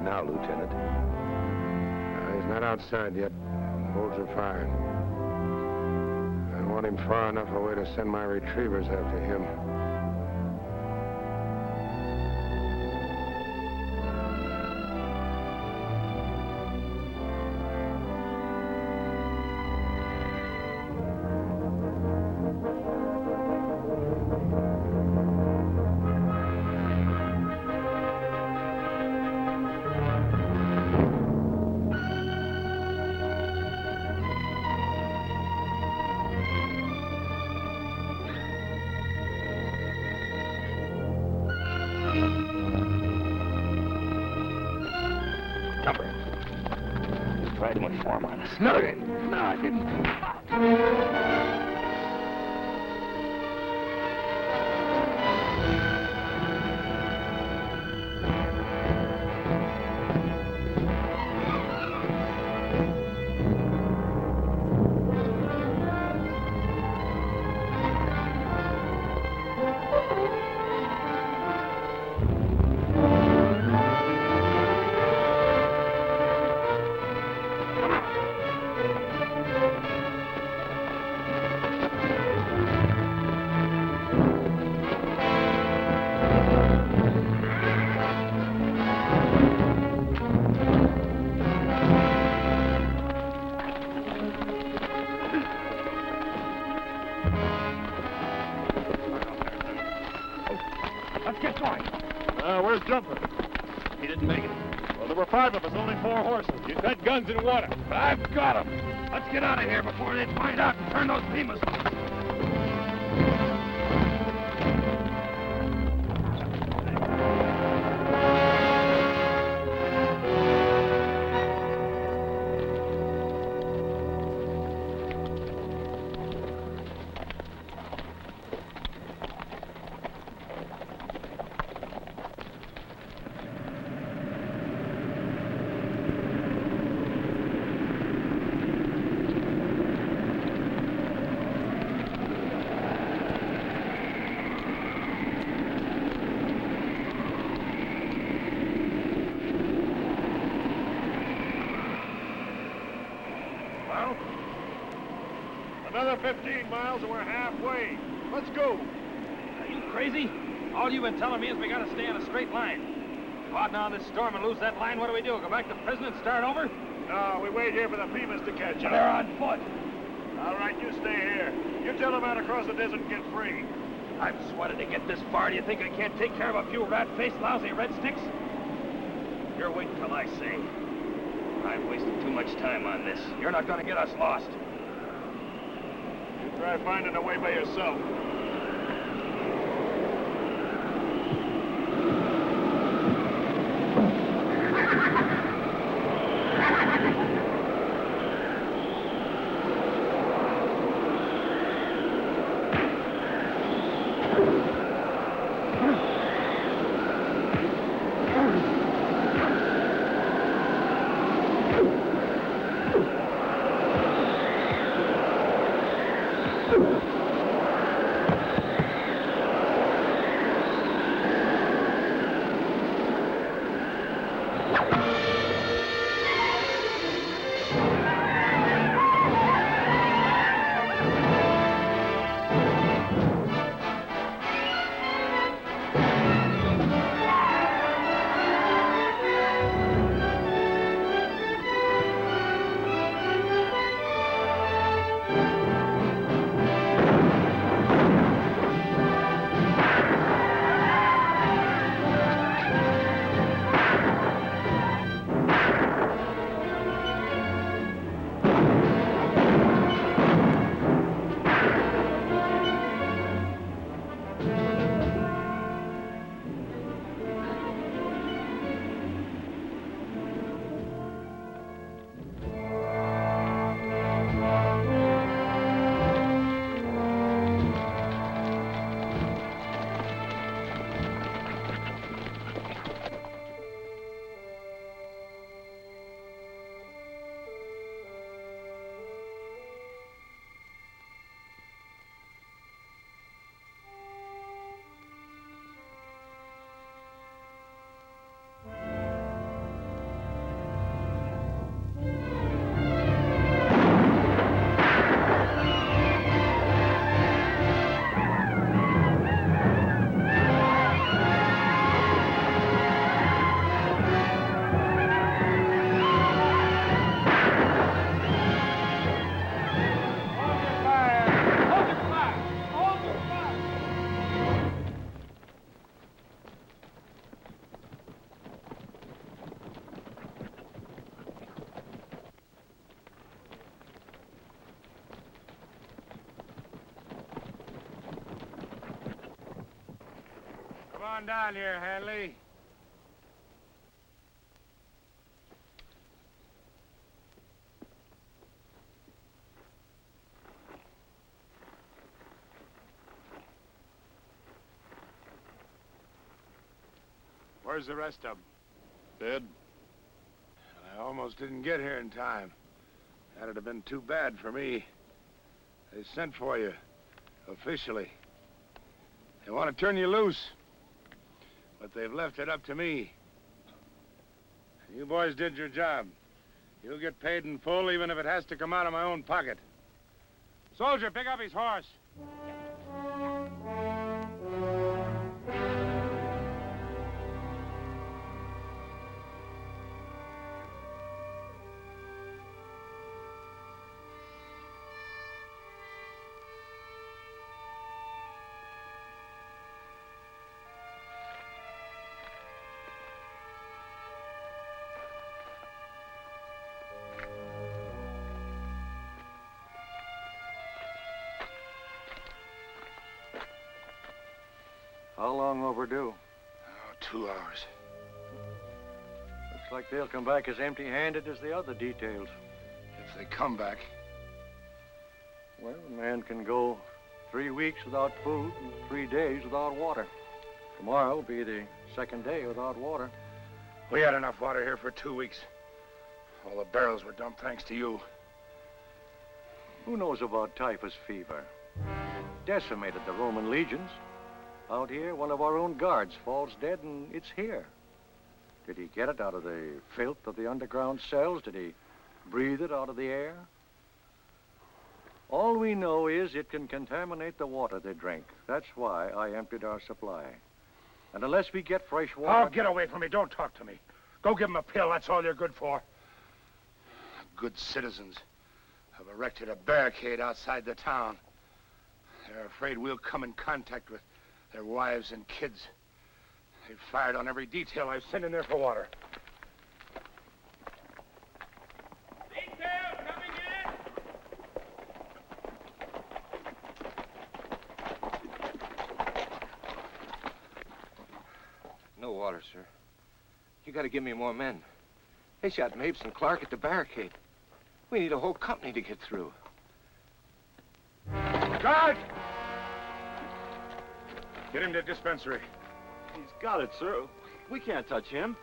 Now, Lieutenant. He's not outside yet. Bolts are firing. I want him far enough away to send my retrievers after him. Tried to inform on us. No, I didn't. were 5 of us, only 4 horses. You said guns and water. But I've got them. Let's get out of here before they find out and turn those Beamers loose. Another 15 miles and we're halfway. Let's go. Are you crazy? All you've been telling me is we gotta stay on a straight line. Go out now in this storm and lose that line, what do we do? Go back to prison and start over? No, we wait here for the Beamers to catch up. They're on foot. All right, you stay here. You tell them how to cross the desert and get free. I've sweated to get this far. Do you think I can't take care of a few rat-faced, lousy red sticks? You're waiting till I say. I've wasted too much time on this. You're not gonna get us lost. You try finding a way by yourself. Come on down here, Hanley. Where's the rest of them? Dead. I almost didn't get here in time. That'd have been too bad for me. They sent for you, officially. They want to turn you loose. But they've left it up to me. You boys did your job. You'll get paid in full, even if it has to come out of my own pocket. Soldier, pick up his horse. How long overdue? Oh, 2 hours. Looks like they'll come back as empty-handed as the other details. If they come back. Well, a man can go 3 weeks without food and 3 days without water. Tomorrow will be the second day without water. We had enough water here for 2 weeks. All the barrels were dumped thanks to you. Who knows about typhus fever? Decimated the Roman legions. Out here, one of our own guards falls dead, and it's here. Did he get it out of the filth of the underground cells? Did he breathe it out of the air? All we know is it can contaminate the water they drink. That's why I emptied our supply. And unless we get fresh water... Oh, get away from me. Don't talk to me. Go give them a pill. That's all you're good for. Good citizens have erected a barricade outside the town. They're afraid we'll come in contact with their wives and kids. They've fired on every detail I've sent in there for water. Detail coming in! No water, sir. You gotta give me more men. They shot Mapes and Clark at the barricade. We need a whole company to get through. Guard! Get him to the dispensary. He's got it, sir. We can't touch him.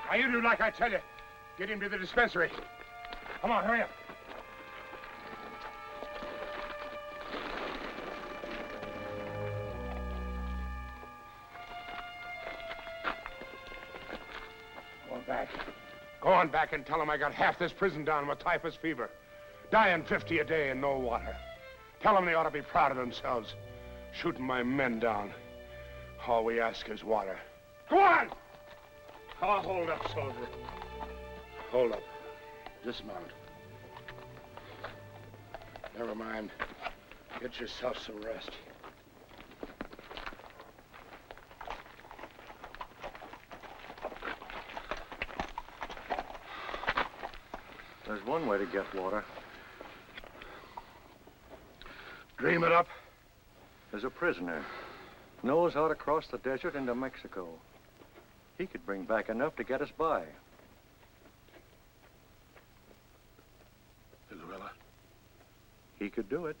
Now, you do like I tell you. Get him to the dispensary. Come on, hurry up. Go on back and tell him I got half this prison down with typhus fever. Dying 50 a day and no water. Tell them they ought to be proud of themselves. Shooting my men down. All we ask is water. Go on! Oh, hold up, soldier. Hold up. Dismount. Never mind. Get yourself some rest. There's one way to get water. Dream it up. There's a prisoner. Knows how to cross the desert into Mexico. He could bring back enough to get us by. The Guerrilla? He could do it.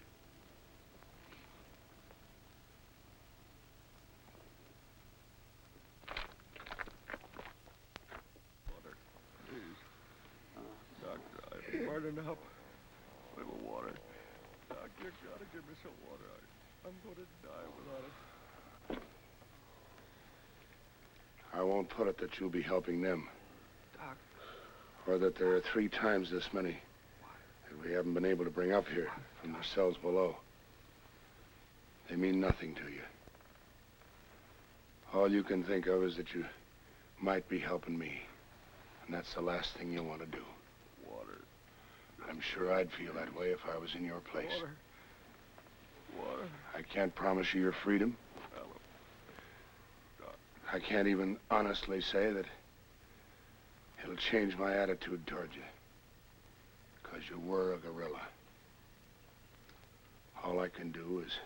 Burning up. A little water. Doc, you gotta give me some water. I'm gonna die without it. I won't put it that you'll be helping them. Doc. Or that there are 3 times this many that we haven't been able to bring up here from their cells below. They mean nothing to you. All you can think of is that you might be helping me. And that's the last thing you want to do. Water. I'm sure I'd feel that way if I was in your place. Water. Water. I can't promise you your freedom. I can't even honestly say that it'll change my attitude toward you. Because you were a guerrilla. All I can do is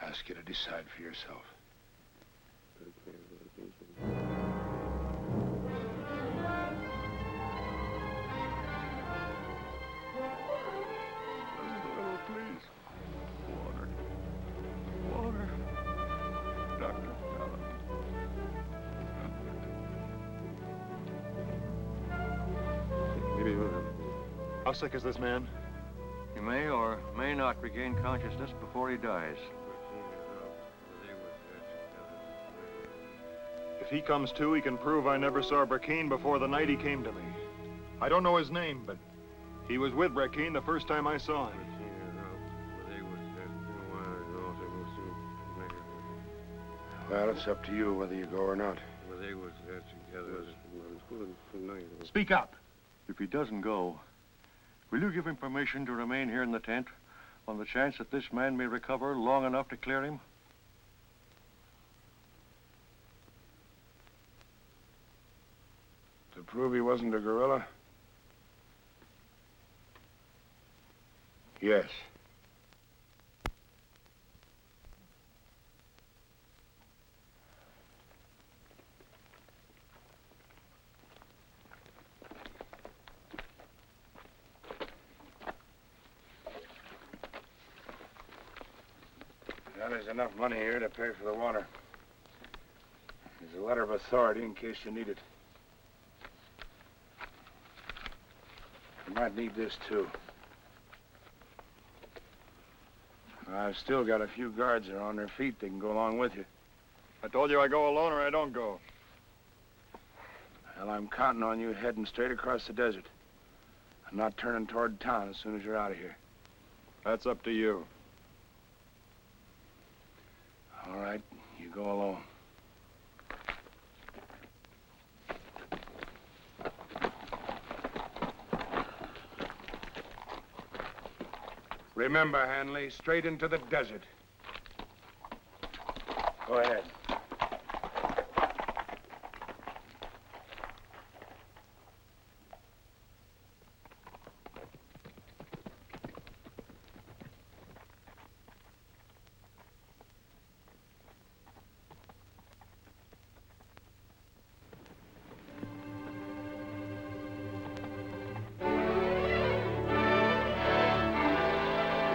ask you to decide for yourself. Please. Water. Water. Doctor. How sick is this man? He may or may not regain consciousness before he dies. If he comes to, he can prove I never saw Brackeen before the night he came to me. I don't know his name, but he was with Brackeen the first time I saw him. Well, it's up to you whether you go or not. Speak up. If he doesn't go, will you give him permission to remain here in the tent on the chance that this man may recover long enough to clear him? To prove he wasn't a guerrilla? Yes. Well, there's enough money here to pay for the water. There's a letter of authority in case you need it. You might need this, too. I've still got a few guards that are on their feet. They can go along with you. I told you I go alone or I don't go. Well, I'm counting on you heading straight across the desert. I'm not turning toward town as soon as you're out of here. That's up to you. All right, you go alone. Remember, Hanley, straight into the desert. Go ahead.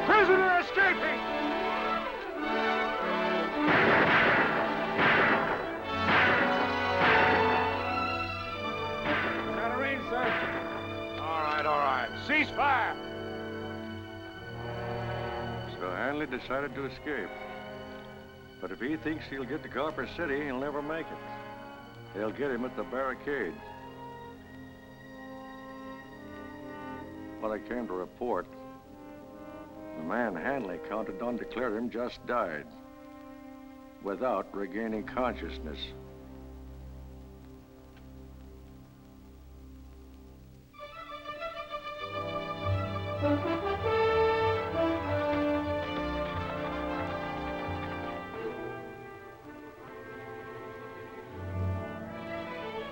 Prisoner escaping! All right. Cease fire! So Hanley decided to escape. But if he thinks he'll get to Copper City, he'll never make it. They'll get him at the barricade. When I came to report, the man Hanley counted on to clear him just died, without regaining consciousness.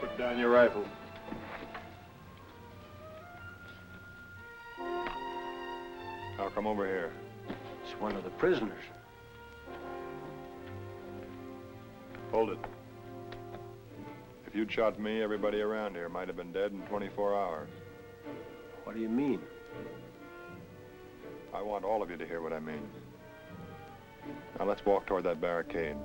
Put down your rifle. Now come over here. It's one of the prisoners. Hold it. If you'd shot me, everybody around here might have been dead in 24 hours. What do you mean? I want all of you to hear what I mean. Now let's walk toward that barricade.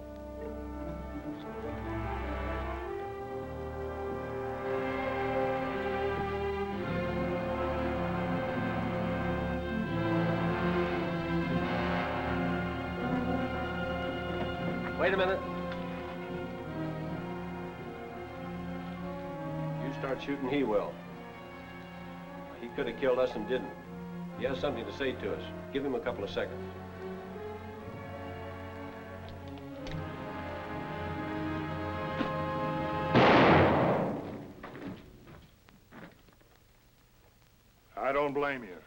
Wait a minute. You start shooting, he will. He could have killed us and didn't. He has something to say to us. Give him a couple of seconds. I don't blame you.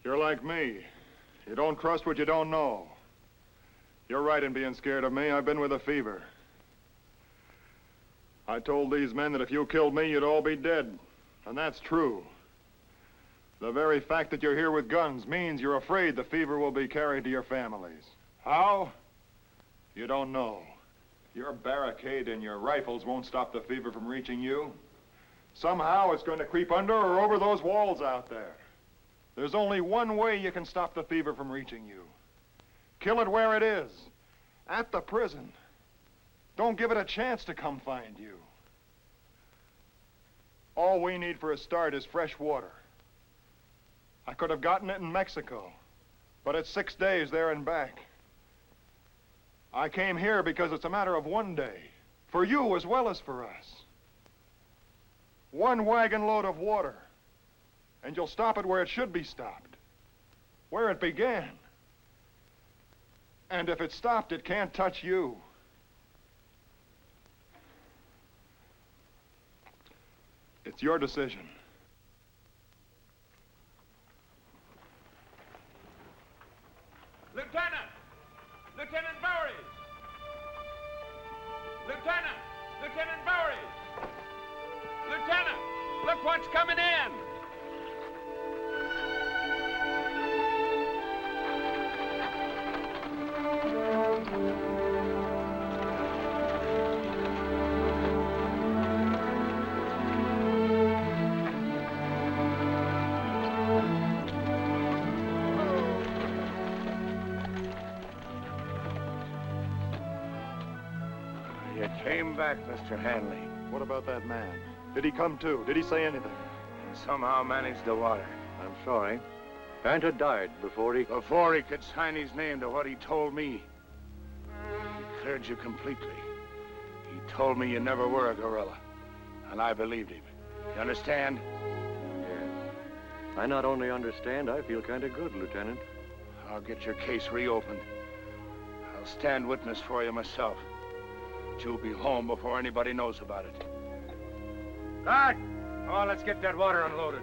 You're like me. You don't trust what you don't know. You're right in being scared of me. I've been with a fever. I told these men that if you killed me, you'd all be dead. And that's true. The very fact that you're here with guns means you're afraid the fever will be carried to your families. How? You don't know. Your barricade and your rifles won't stop the fever from reaching you. Somehow it's going to creep under or over those walls out there. There's only one way you can stop the fever from reaching you. Kill it where it is, at the prison. Don't give it a chance to come find you. All we need for a start is fresh water. I could have gotten it in Mexico, but it's 6 days there and back. I came here because it's a matter of one day, for you as well as for us. One wagon load of water, and you'll stop it where it should be stopped, where it began. And if it stopped, it can't touch you. It's your decision. Lieutenant! Lieutenant Boweries! Lieutenant! Lieutenant Boweries! Lieutenant! Look what's coming in! You came back, Mr. Hanley. What about that man? Did he come to? Did he say anything? And somehow managed the water. I'm sorry. Panta died before he could sign his name to what he told me. He cleared you completely. He told me you never were a guerrilla. And I believed him. You understand? Yes. I not only understand, I feel kind of good, Lieutenant. I'll get your case reopened. I'll stand witness for you myself. But you'll be home before anybody knows about it. Guard! Oh, let's get that water unloaded.